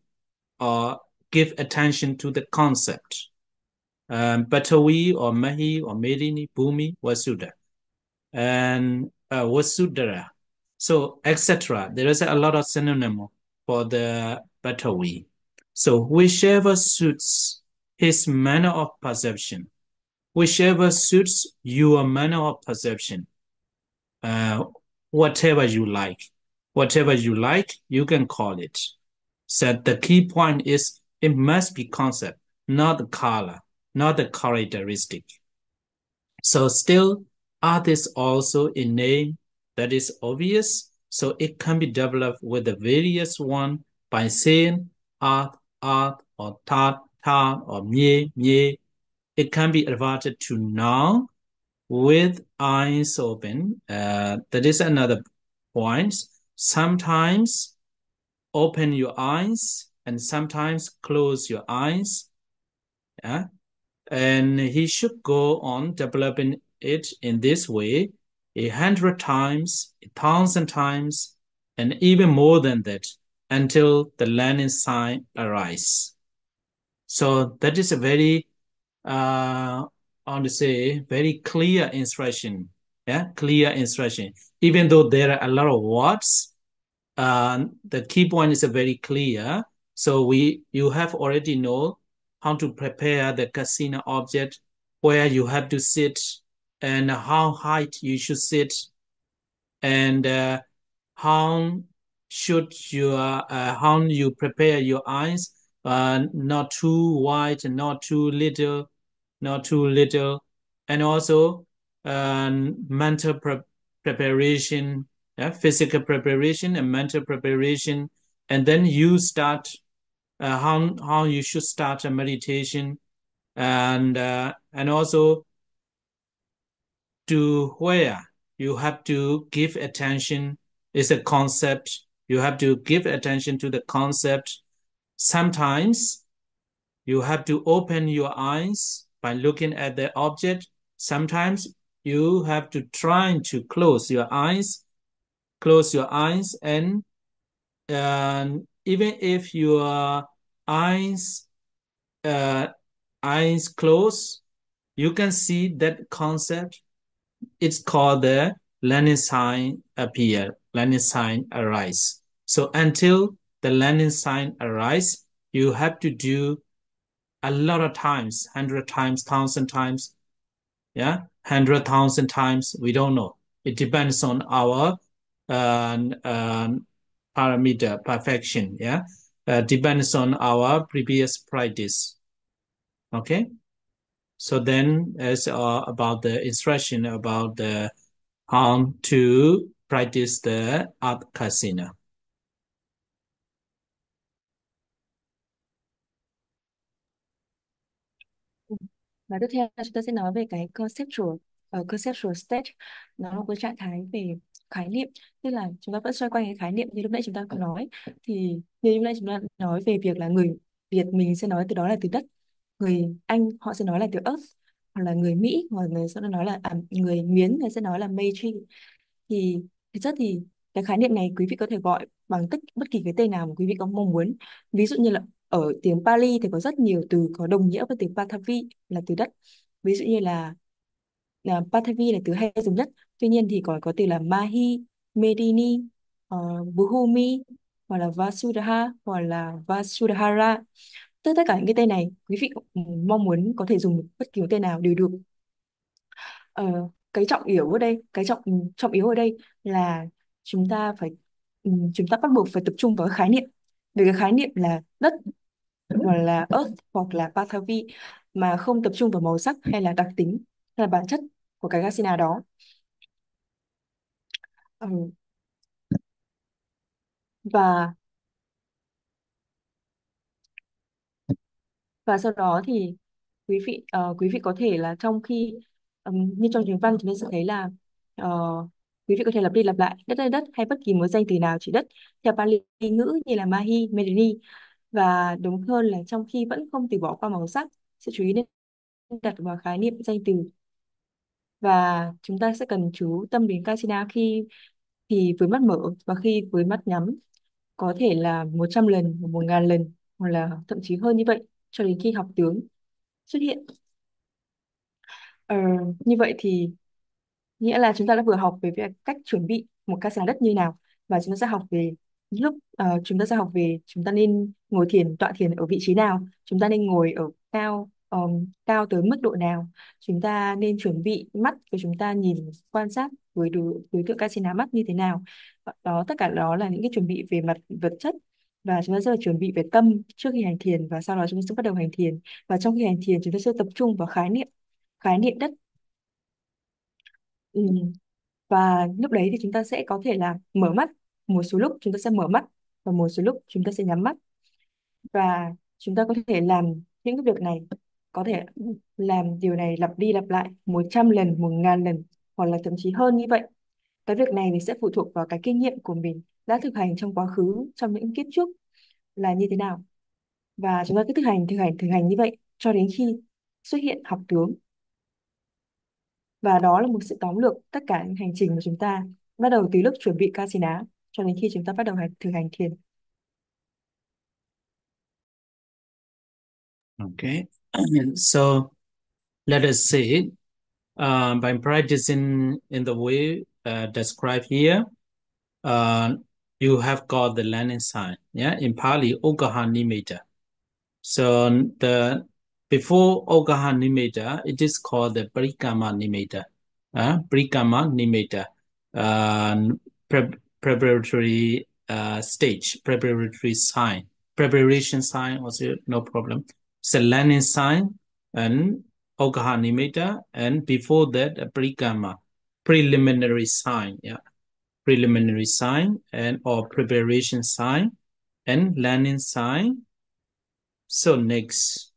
or give attention to the concept. Batawi or Mahi or Medini, Bhumi, Wasuda, and Vasudhara. So, etc. There is a lot of synonym for the Batawi. So, whichever suits his manner of perception, whichever suits your manner of perception, uh, whatever you like, you can call it. So the key point is it must be concept, not the color, not the characteristic. So still, art is also a name that is obvious. So it can be developed with the various one by saying art, art, or tat, tat, or mie, mie. It can be adverted to noun with eyes open. That is another point. Sometimes open your eyes and sometimes close your eyes. Yeah? And he should go on developing it in this way 100 times, 1,000 times, and even more than that until the learning sign arises. So that is a very, I want to say, very clear instruction. Yeah, clear instruction. Even though there are a lot of words, the key point is very clear. So you have already know how to prepare the casino object, where you have to sit, and how height you should sit, and how how you prepare your eyes, not too wide and not too little, and also mental preparation, yeah, physical preparation and mental preparation, and then you start how you should start a meditation, and also to where you have to give attention is a concept. You have to give attention to the concept. Sometimes you have to open your eyes by looking at the object. Sometimes you have to try to close your eyes, and even if your eyes uh, eyes closed, you can see that concept. It's called the learning sign appear, learning sign arise. So until the learning sign arise, you have to do a lot of times, 100 times, 1,000 times, yeah, 100,000 times. We don't know. It depends on our parameter perfection. Yeah, depends on our previous practice. Okay. So then, as about the instruction about the how to practice the art casino. Và tiếp theo chúng ta sẽ nói về cái conceptual state. Nó là một cái trạng thái về khái niệm, tức là chúng ta vẫn xoay quanh cái khái niệm như lúc nãy chúng ta có nói. Thì như lúc nãy chúng ta nói về việc là người Việt mình sẽ nói từ đó là từ đất, người Anh họ sẽ nói là từ Earth, hoặc là người Mỹ hoặc người sẽ nói là người Miến người sẽ nói là Matri. Thì thực chất thì cái khái niệm này quý vị có thể gọi bằng bất kỳ cái tên nào mà quý vị có mong muốn. Ví dụ như là ở tiếng Pali thì có rất nhiều từ có đồng nghĩa với từ Pathavi là từ đất. Ví dụ như là Pathavi là từ hay dùng nhất. Tuy nhiên thì còn có từ là Mahi, Medini, Buhumi, hoặc là Vasudha, hoặc là Vasudhara. Tất cả những cái tên này quý vị mong muốn có thể dùng bất kỳ một tên nào đều được. Ờ, cái trọng yếu ở đây, trọng yếu ở đây là chúng ta bắt buộc phải tập trung vào cái khái niệm, về cái khái niệm là đất, hoặc là earth, hoặc là Pathavi, mà không tập trung vào màu sắc hay là đặc tính hay là bản chất của cái Gasina đó. Ừ. và và sau đó thì quý vị có thể là trong khi như trong tiếng Văn chúng ta sẽ thấy là ờ, quý vị có thể lặp đi lặp lại đất đất đất hay bất kỳ một danh từ nào chỉ đất theo Pali ngữ như là Mahi, Medini. Và đúng hơn là trong khi vẫn không từ bỏ qua màu sắc, sự chú ý nên đặt vào khái niệm danh từ. Và chúng ta sẽ cần chú tâm đến Kasina khi thì với mắt mở và khi với mắt nhắm, có thể là 100 lần, 1000 lần, hoặc là thậm chí hơn như vậy, cho đến khi học tướng xuất hiện. Ờ, như vậy thì nghĩa là chúng ta đã vừa học về việc cách chuẩn bị một ca sàng đất như nào, và chúng ta sẽ học về chúng ta sẽ học về chúng ta nên ngồi thiền, tọa thiền ở vị trí nào, chúng ta nên ngồi ở cao tới mức độ nào, chúng ta nên chuẩn bị mắt của chúng ta nhìn quan sát với đối tượng Kasina mắt như thế nào. Đó, tất cả đó là những cái chuẩn bị về mặt vật chất, và chúng ta sẽ phải chuẩn bị về tâm trước khi hành thiền, và sau đó chúng ta sẽ bắt đầu hành thiền. Và trong khi hành thiền chúng ta sẽ tập trung vào khái niệm đất. Ừ. Và lúc đấy thì chúng ta sẽ có thể là mở mắt, một số lúc chúng ta sẽ mở mắt và một số lúc chúng ta sẽ nhắm mắt. Và chúng ta có thể làm những cái việc này, có thể làm điều này lặp đi lặp lại 100 lần, 1000 lần, hoặc là thậm chí hơn như vậy. Cái việc này thì sẽ phụ thuộc vào cái kinh nghiệm của mình đã thực hành trong quá khứ, trong những kiếp trước là như thế nào. Và chúng ta cứ thực hành như vậy cho đến khi xuất hiện học tướng. Và đó là một sự tóm lược tất cả những hành trình của chúng ta, bắt đầu từ lúc chuẩn bị Kasina cho đến khi chúng ta bắt đầu thực hành thiền. Okay. So let us see. By practicing in the way described here, you have got the landing sign. Yeah, in Pali, Ogaha Nimitta. So the before Ogaha Nimitta, it is called the Parikama Nimitta. Parikama Nimitta. Preparatory stage, preparatory sign, preparation sign also no problem. It's a landing sign and Ogaha Nimitta, and before that a Parikama, preliminary sign, yeah, preliminary sign and or preparation sign and landing sign. So next,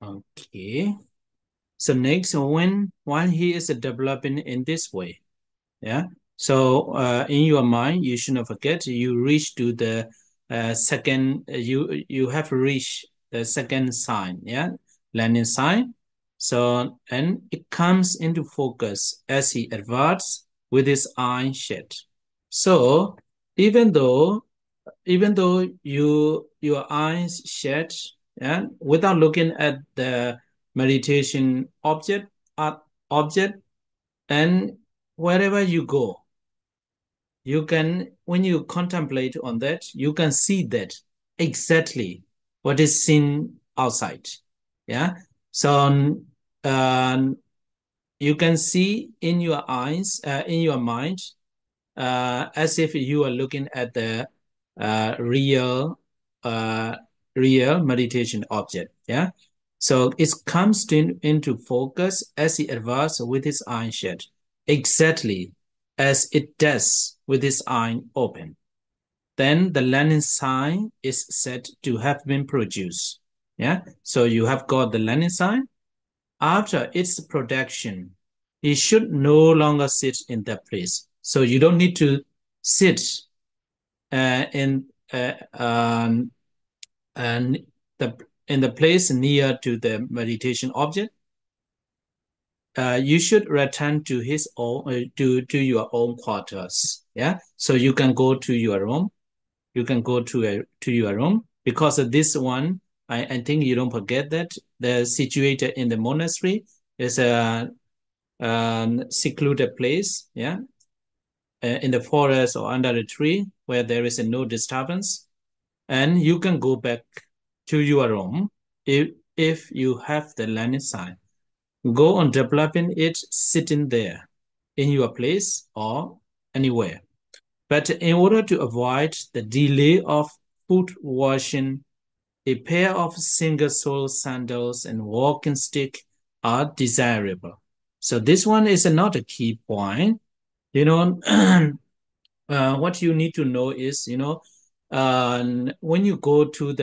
okay. So next, while he is developing in this way, yeah. So in your mind, you should not forget you reach to the second. You have reached the second sign, yeah, landing sign. So and it comes into focus as he advances with his eye shut. So even though your eyes shut and without looking at the meditation object, and wherever you go, you can, when you contemplate on that, you can see that exactly what is seen outside. Yeah. So you can see in your eyes, in your mind, as if you are looking at the uh, real uh, real meditation object. Yeah. So it comes into focus as he advances with his eye shut, exactly as it does with his eye open. Then the landing sign is said to have been produced. Yeah. So you have got the landing sign. After its production, it should no longer sit in that place. So you don't need to sit uh, um, and the in the place near to the meditation object, you should return to his own to your own quarters. Yeah, so you can go to your room. You can go to your room, because of this one. I think you don't forget that the situated in the monastery is a secluded place. Yeah, in the forest or under a tree where there is no disturbance, and you can go back to your room if you have the learning sign. Go on developing it sitting there in your place or anywhere. But in order to avoid the delay of foot washing, a pair of single sole sandals and walking stick are desirable. So this one is another key point. You know, what you need to know is, when you go to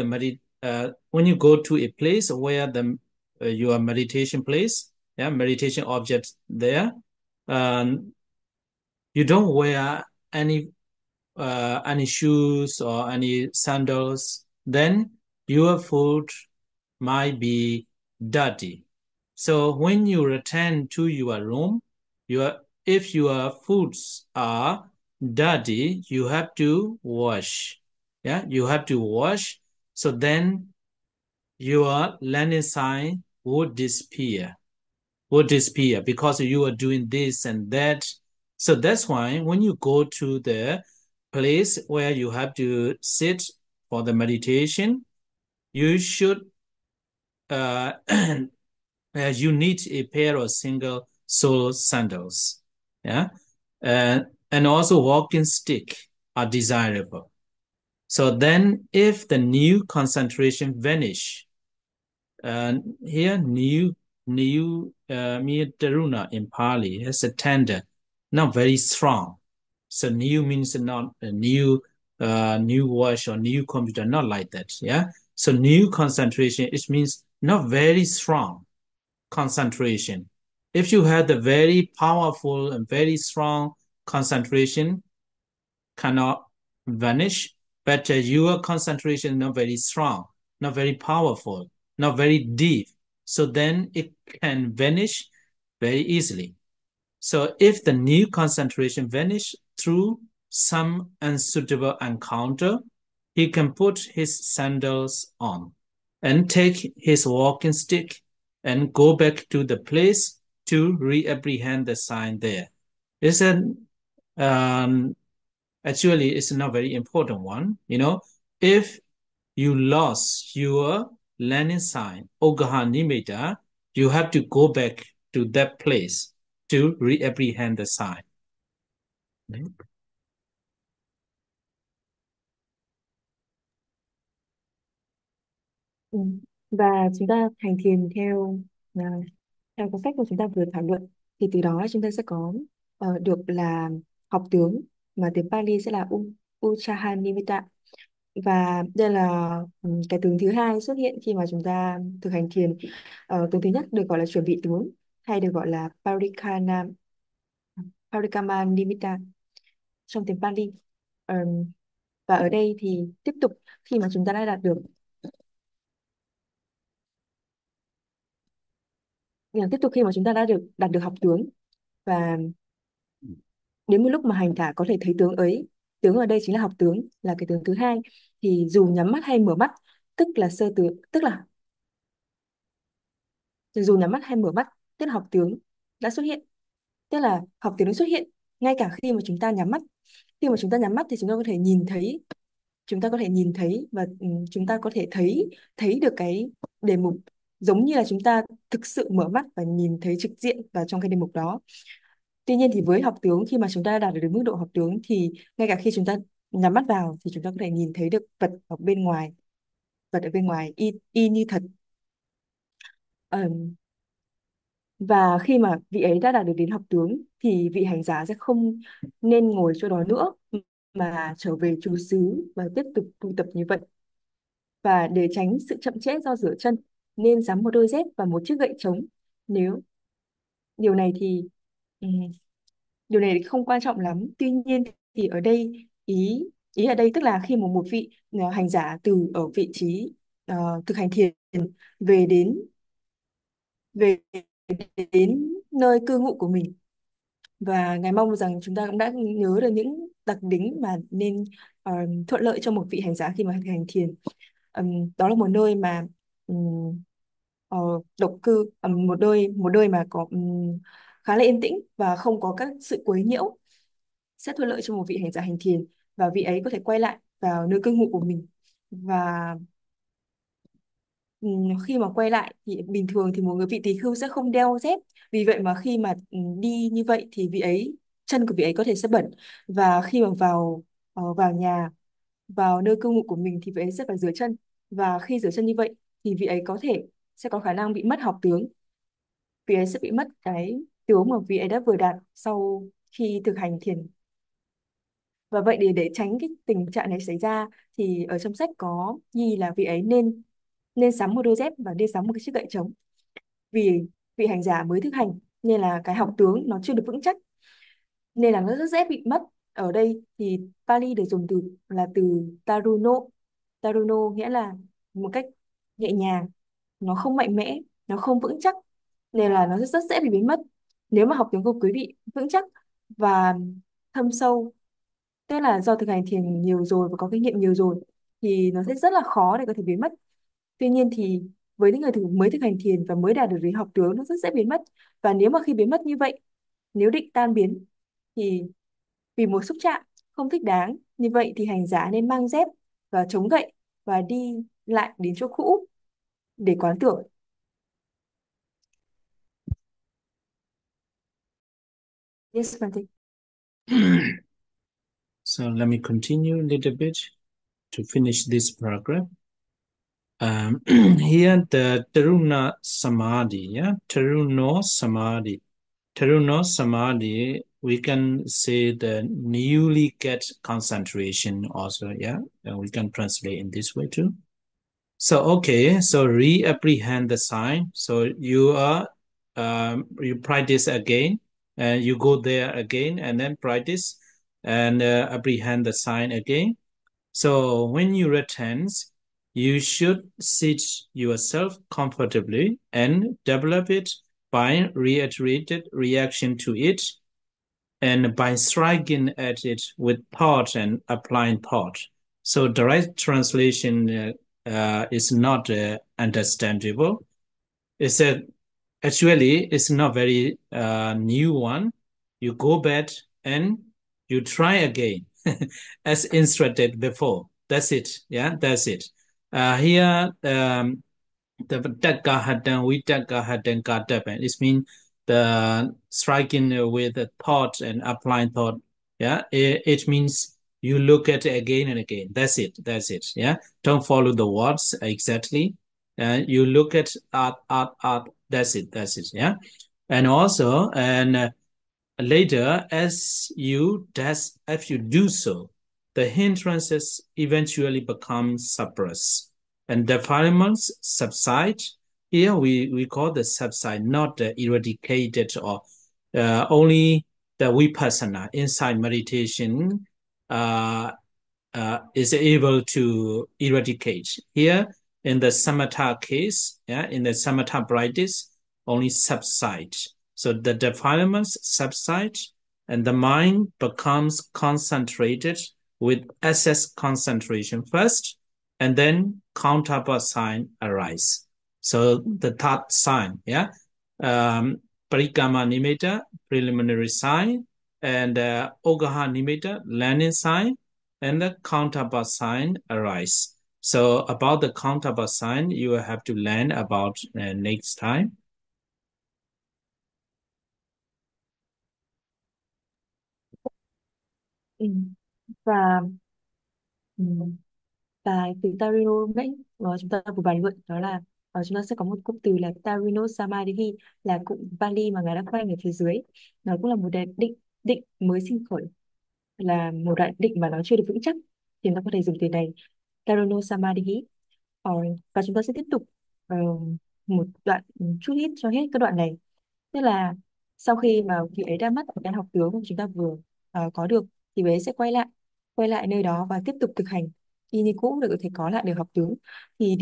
when you go to a place where the your meditation place, yeah, meditation object there, um, you don't wear any any shoes or any sandals, then your foot might be dirty. So when you return to your room, your if your foods are dirty, you have to wash. Yeah, you have to wash. So then your learning sign would disappear because you are doing this and that. So that's why when you go to the place where you have to sit for the meditation, you should you need a pair of single sole sandals. Yeah. And also walking stick are desirable. So then if the new concentration vanish, here means taruna in Pali is a tender, not very strong. So new means not a new watch or new computer, not like that. Yeah. So new concentration, it means not very strong concentration. If you have the very powerful and very strong concentration, cannot vanish, but your concentration is not very strong, not very powerful, not very deep. So then it can vanish very easily. So if the new concentration vanish through some unsuitable encounter, he can put his sandals on and take his walking stick and go back to the place to reapprehend the sign there. It's an actually it's not very important one. If you lost your learning sign, Ogaha Nimitta, you have to go back to that place to reapprehend the sign. Ừ. Và chúng ta hành thiền à, theo cái cách mà chúng ta vừa thảo luận, thì từ đó chúng ta sẽ có được là học tướng, mà tiếng Pali sẽ là Uchaha Nimitta. Và đây là cái tướng thứ hai xuất hiện khi mà chúng ta thực hành thiền. Tướng thứ nhất được gọi là chuẩn bị tướng, hay được gọi là Parikama Nimitta trong tiếng Pali. Ờm, và ở đây thì tiếp tục, khi mà chúng ta đã tiếp tục khi mà chúng ta đã đạt được học tướng, và đến một lúc mà hành thả có thể thấy tướng ấy, tướng ở đây chính là học tướng, là cái tướng thứ hai, thì dù nhắm mắt hay mở mắt, tức là sơ tướng, tức là dù nhắm mắt hay mở mắt, tức là học tướng đã xuất hiện, tức là học tiếng nó xuất hiện ngay cả khi mà chúng ta nhắm mắt. Khi mà chúng ta nhắm mắt thì chúng ta có thể nhìn thấy, và chúng ta có thể thấy thấy được cái đề mục, giống như là chúng ta thực sự mở mắt và nhìn thấy trực diện vào trong cái đề mục đó. Tuy nhiên thì với học tướng, khi mà chúng ta đạt được mức độ học tướng, thì ngay cả khi chúng ta nhắm mắt vào thì chúng ta có thể nhìn thấy được vật ở bên ngoài, vật ở bên ngoài y như thật. Ờm, và khi mà vị ấy đã đạt được đến học tướng, thì vị hành giả sẽ không nên ngồi chỗ đó nữa, mà trở về trú xứ và tiếp tục tu tập như vậy. Và để tránh sự chậm trễ do rửa chân, nên sắm một đôi dép và một chiếc gậy trống. Nếu điều này thì ừm, điều này thì không quan trọng lắm. Tuy nhiên thì ở đây ý Ý ở đây tức là khi mà một vị hành giả từ ở vị trí thực hành thiền về đến về đến nơi cư ngụ của mình, và ngài mong rằng chúng ta cũng đã nhớ được những đặc tính mà nên thuận lợi cho một vị hành giả khi mà thực hành thiền. Đó là một nơi mà ừm, độc cư, một nơi mà có khá là yên tĩnh và không có các sự quấy nhiễu, sẽ thuận lợi cho một vị hành giả hành thiền, và vị ấy có thể quay lại vào nơi cư ngụ của mình. Và khi mà quay lại thì bình thường thì một người vị tỳ khưu sẽ không đeo dép, vì vậy mà khi mà đi như vậy thì vị ấy, chân của vị ấy có thể sẽ bẩn, và khi mà vào nhà, vào nơi cư ngụ của mình thì vị ấy sẽ phải rửa chân, và khi rửa chân như vậy thì vị ấy có thể sẽ có khả năng bị mất học tướng, vị ấy sẽ bị mất cái tướng mà vị ấy đã vừa đạt sau khi thực hành thiền. Và vậy để tránh cái tình trạng này xảy ra thì ở trong sách có ghi là vị ấy nên nên sắm một đôi dép và nên sắm một cái chiếc gậy trống, vì vị hành giả mới thực hành nên là cái học tướng nó chưa được vững chắc, nên là nó rất dễ bị mất. Ở đây thì Pali được dùng từ là từ taruno. Taruno nghĩa là một cách nhẹ nhàng, nó không mạnh mẽ, nó không vững chắc, nên là nó rất dễ bị biến mất. Nếu mà học tiếng của quý vị vững chắc và thâm sâu, tức là do thực hành thiền nhiều rồi và có kinh nghiệm nhiều rồi, thì nó sẽ rất là khó để có thể biến mất. Tuy nhiên thì với những người mới thực hành thiền và mới đạt được đến học tướng, nó rất dễ biến mất. Và nếu mà khi biến mất như vậy, nếu định tan biến thì vì một xúc chạm không thích đáng như vậy thì hành giả nên mang dép và chống gậy và đi lại đến chỗ cũ để quán tưởng. Yes, Francis. So let me continue a little bit to finish this paragraph. Here the Taruna Samadhi, yeah, Taruno Samadhi. Taruno Samadhi, we can say the newly get concentration also, yeah. We can translate in this way too. So okay, so reapprehend the sign. So you practice again, and you go there again, and then practice and apprehend the sign again. So when you return, you should sit yourself comfortably and develop it by reiterated reaction to it and by striking at it with thought and applying thought. So direct translation is not understandable. It's a actually it's not very new one. You go back and you try again as instructed before. That's it. Yeah, that's it. Here the Takkahatan, Vitakahatan Katapan. It means the striking with the thought and applying thought. Yeah, it means you look at it again and again. That's it. That's it. Yeah, don't follow the words exactly. You look at art. That's it. That's it. Yeah, and also and later, if you do so, the hindrances eventually become suppressed and defilements subside. Here we call the subside, not the eradicated or only the vipassana inside meditation is able to eradicate. Here in the samatha case, yeah, in the samatha practice, only subside. So the defilements subside and the mind becomes concentrated with excess concentration first, and then counterpart sign arise. So the third sign, yeah, parikama nimitta, preliminary sign, and ogaha nimitta, landing sign, and the counterpart sign arise. So about the counterpart sign, you will have to learn about next time. Ừ. Và ừ, và từ Tarino nãy chúng ta vừa bàn luận đó là chúng ta sẽ có một cụm từ là Tarino Samadhi, là cụm Pali mà ngài đã khoanh ở phía dưới. Nó cũng là một đại định định mới sinh khởi, là một đại định mà nó chưa được vững chắc, thì nó có thể dùng từ này, Tarino Samadhi. Và chúng ta sẽ tiếp tục ờ, một đoạn, chút ít cho hết cái đoạn này. Tức là sau khi mà vị ấy đã mất cái học tướng mà chúng ta vừa có được, thì vị ấy sẽ quay lại quay lại nơi đó và tiếp tục thực hành y như cũ để có thể có lại được học tướng. Thì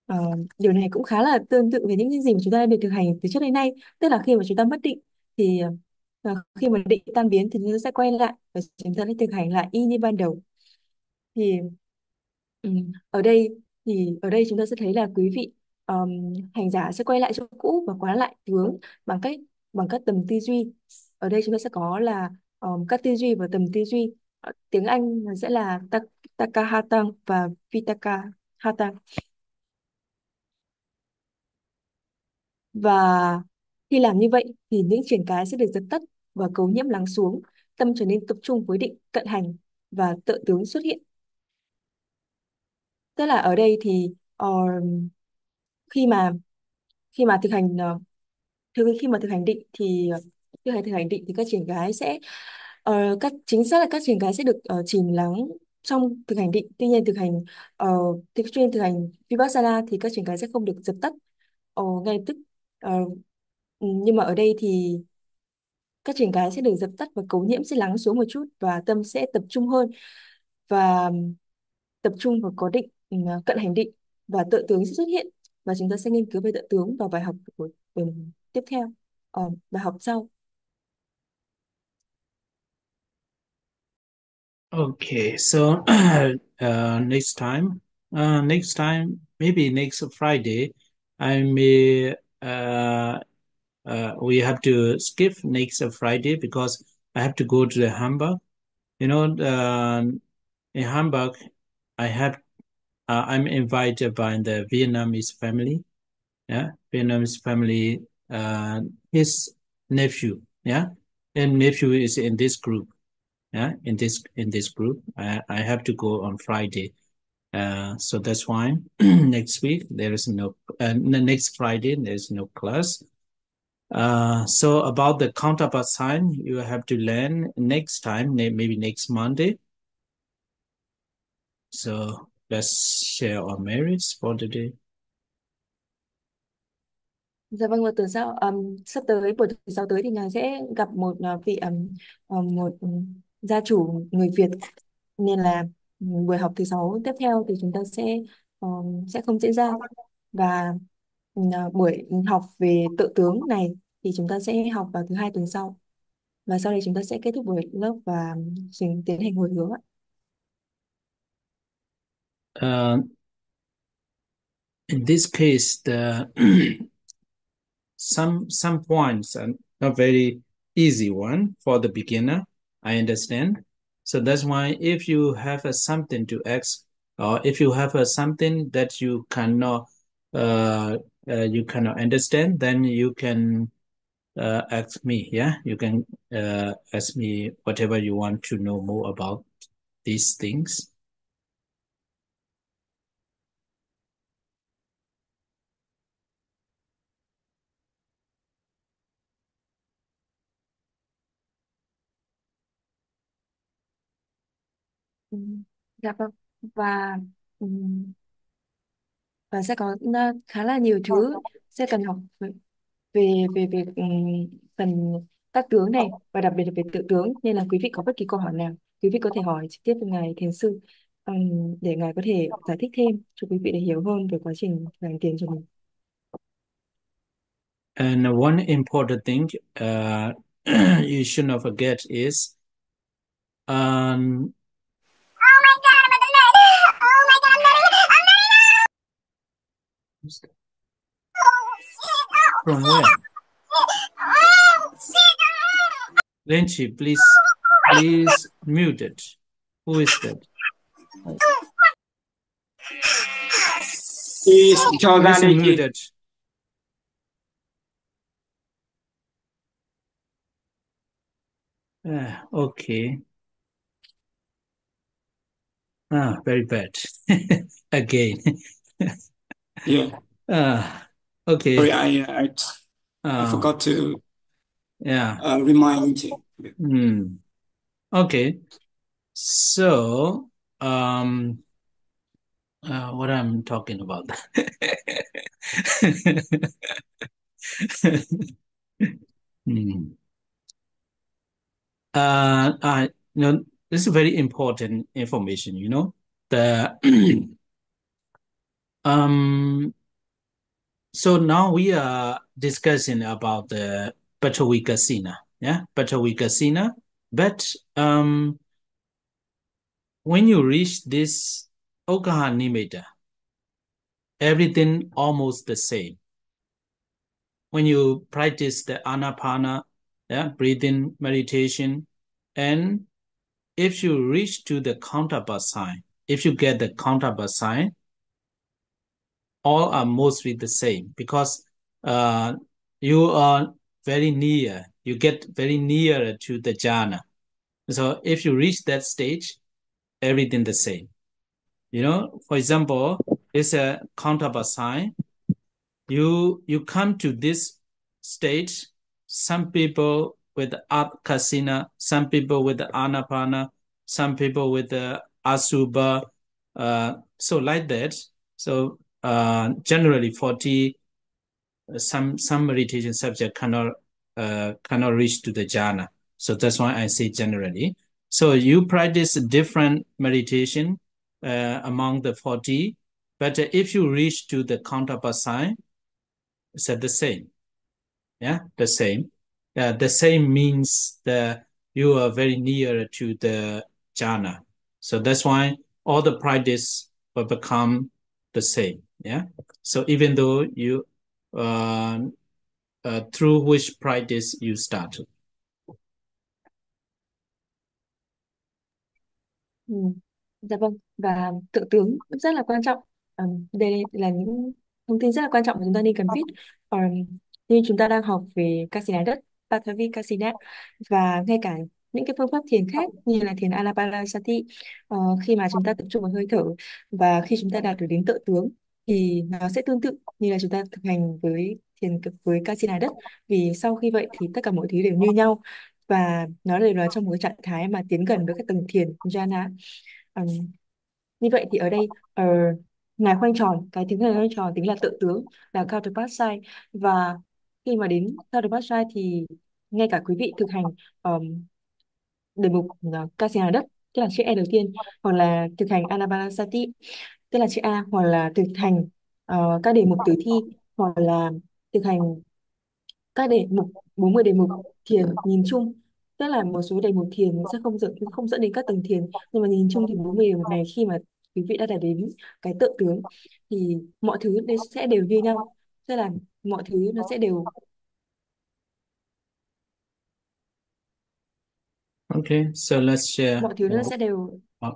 ờ, điều này cũng khá là tương tự với những cái gì mà chúng ta đã được thực hành từ trước đến nay. Tức là khi mà chúng ta mất định thì khi mà định tan biến thì chúng ta sẽ quay lại và chúng ta sẽ thực hành lại y như ban đầu. Thì ừ, ở đây chúng ta sẽ thấy là quý vị hành giả sẽ quay lại chỗ cũ và quán lại tướng bằng cách bằng các tầm tư duy. Ở đây chúng ta sẽ có là các tư duy và tầm tư duy. Tiếng Anh sẽ là Takahata và Vitakahata. Và khi làm như vậy thì những triển cái sẽ được dập tắt và cấu nhiễm lắng xuống, tâm trở nên tập trung với định cận hành và tự tướng xuất hiện. Tức là ở đây thì khi mà khi mà thực hành khi mà thực hành định thì thực hành định thì các triển cái sẽ các chính xác là các triển cái sẽ được chìm lắng trong thực hành định. Tuy nhiên chuyên thực hành vipassana thì các triển cái sẽ không được dập tắt ngay lập tức. Ờ, nhưng mà ở đây thì các triển cái sẽ được dập tắt và cấu nhiễm sẽ lắng xuống một chút và tâm sẽ tập trung hơn và tập trung vào có định, cận hành định, và tự tướng sẽ xuất hiện. Và chúng ta sẽ nghiên cứu về tự tướng vào bài học của tuần tiếp theo, bài học sau. Okay, so next time, maybe next Friday, I may we have to skip next Friday because I have to go to the Hamburg. You know, in Hamburg, I have I'm invited by the Vietnamese family. Yeah, Vietnamese family. His nephew. Yeah, and nephew is in this group. Yeah, in this group. I have to go on Friday. So that's why next week there is no next Friday there is no class. So about the counterpart sign, you have to learn next time, maybe next Monday. So let's share our merits for today. Dạ vâng, vào tuần sau, sắp tới buổi tuần sau tới thì ngài sẽ gặp một vị một gia chủ người Việt, nên là buổi học thứ sáu tiếp theo thì chúng ta sẽ không diễn ra. Và buổi học về tự tướng này thì chúng ta sẽ học vào thứ hai tuần sau, và sau đây chúng ta sẽ kết thúc buổi lớp và tiến hành hồi hướng ạ. Uh, in this case, the some points are not very easy one for the beginner. I understand. So that's why if you have something to ask, or if you have something that uh, you cannot understand, then you can ask me. Yeah, you can ask me whatever you want to know more about these things. Ừ, dạ vâng. và ừ, và sẽ có khá là nhiều thứ sẽ cần học về về về phần các tướng này, và đặc biệt là về tự tướng, nên là quý vị có bất kỳ câu hỏi nào quý vị có thể hỏi trực tiếp với ngài thiền sư, để ngài có thể giải thích thêm cho quý vị để hiểu hơn về quá trình hành tiền cho mình. And one important thing you should not forget is um, from where? Lenchi, please mute it. Who is that? cho ra Please đi mute chị. it. Okay. Very bad. Again. Yeah. Okay. Sorry, I Uh, forgot to yeah. remind you. Okay. So, what I'm talking about. Hmm. You know, this is very important information, you know. The so now we are discussing about the Patavikasina, yeah, Patavikasina. But when you reach this Okaha Nimitta, everything almost the same. When you practice the Anapana, yeah, breathing meditation, and if you reach to the counterpart sign, if you get the counterpart sign, all are mostly the same because you are very near, you get very near to the jhana. So if you reach that stage, everything the same. You know, for example, it's a counterpart sign. You come to this stage, some people with kasina, some people with the anapana, some people with the asubha, so like that. So generally 40, some meditation subject cannot reach to the jhana. So that's why I say generally. So you practice different meditation among the 40, but if you reach to the counterpart sign, it's the same. Yeah, the same. The same means that you are very near to the jhana. So that's why all the practice will become the same. Yeah. So even though you through which practice you start. Ừ. Dạ vâng, và tự tướng cũng rất là quan trọng. Đây là những thông tin rất là quan trọng mà chúng ta nên cần biết. Như chúng ta đang học về Kasina đất, Pathavi Kasina, và ngay cả những cái phương pháp thiền khác như là thiền Anapanasati, khi mà chúng ta tập trung vào hơi thở và khi chúng ta đạt được đến tự tướng thì nó sẽ tương tự như là chúng ta thực hành với thiền với Kasina đất, vì sau khi vậy thì tất cả mọi thứ đều như nhau và nó đều là trong một cái trạng thái mà tiến gần với các tầng thiền jhana. Ừm, Như vậy thì ở đây ngài khoanh tròn, cái thứ ngài khoanh tròn tính là tự tướng, là counterpart side, và khi mà đến counterpart side thì ngay cả quý vị thực hành đề mục Kasina đất, tức là chữ E đầu tiên, hoặc là thực hành Anapanasati, tức là chữ A, hoặc là thực hành các đề mục tử thi, hoặc là thực hành các đề mục 40 đề mục thiền nhìn chung, tức là một số đề mục thiền nó sẽ không dẫn đến các tầng thiền, nhưng mà nhìn chung thì 40 đề mục này khi mà quý vị đã đạt đến cái tự tướng thì mọi thứ đấy sẽ đều như nhau, tức là mọi thứ nó sẽ đều Okay, so let's share. mọi thứ nó sẽ đều à,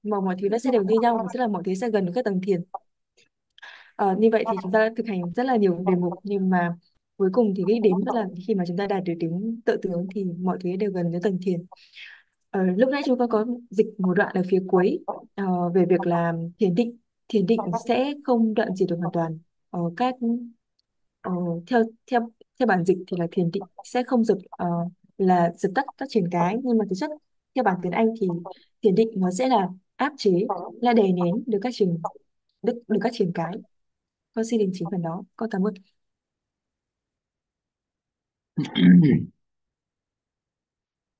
mà mọi thứ nó sẽ đều như nhau, và tức là mọi thứ sẽ gần với các tầng thiền. Như vậy thì chúng ta đã thực hành rất là nhiều đề mục, nhưng mà cuối cùng thì đích đến vẫn là khi mà chúng ta đạt được đến tự tướng thì mọi thứ đều gần với tầng thiền. Lúc nãy chúng ta có dịch một đoạn ở phía cuối về việc là thiền định sẽ không đoạn diệt được hoàn toàn. Các ờ, theo theo theo bản dịch thì là thiền định sẽ không là dập tắt các triền cái, nhưng mà thực chất theo bản tiếng Anh thì thiền định nó sẽ là áp chế, là đè nén được được các triền cái. Con xin đình chỉ phần đó, con cảm ơn.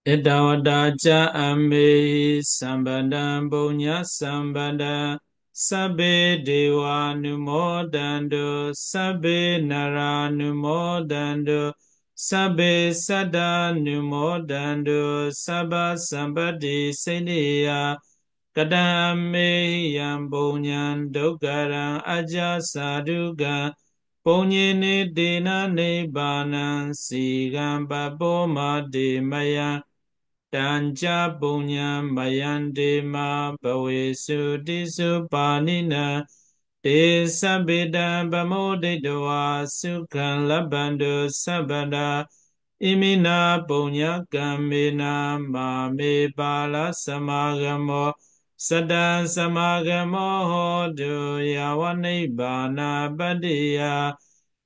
Idawadaja ame sambandam punya sambandam sabbe dewa numodando sabbe nara numodando sabbe sada numodando sabba sambadi seniya kadame yam punyan doggaran aja saduga punyene dena nibbana sigam baboma de maya Tanja punya mayande ma bawesu disu panina te sabeda bamodedwa sukhan labando sabada imina punya kamena ma me bala samagamo sada samagamo hodu yawane bana badiya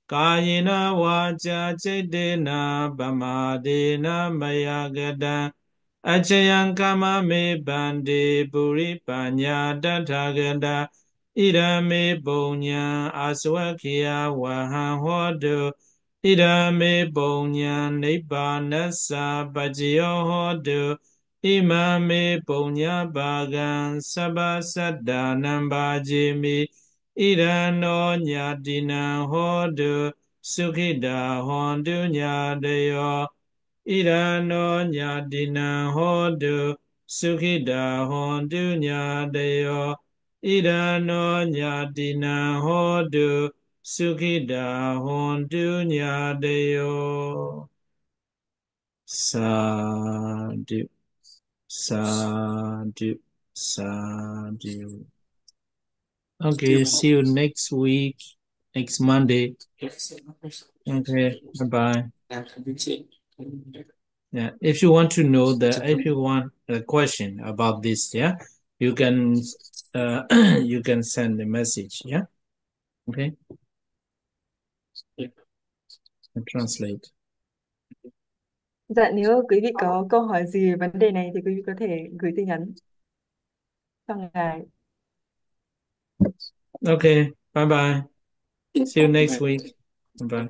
kayina wacha chetena bamadena mayagada Achayan kama me bande puri panya dathaganda idame punya aswakya wahan hodu idame punya nibbanasa pajiyo hodu Imame punya bagan sabba saddha nambajimi Irano nyadina hodu sukhida hondu nyadayo Irano nyadina hodu sukhida hondu nyadayo Irano nyadina hodu sukhida hondu nyadayo Sadhu Sadhu Sadhu. Okay, see you next week, next Monday. Okay, bye-bye. Yeah, if you want to know if you want a question about this, yeah, you can you can send a message, yeah. Okay. I translate. Dạ, nếu quý vị có câu hỏi gì về vấn đề này thì quý vị có thể gửi tin nhắn cho ngài. Okay, bye bye. See you next week. Bye.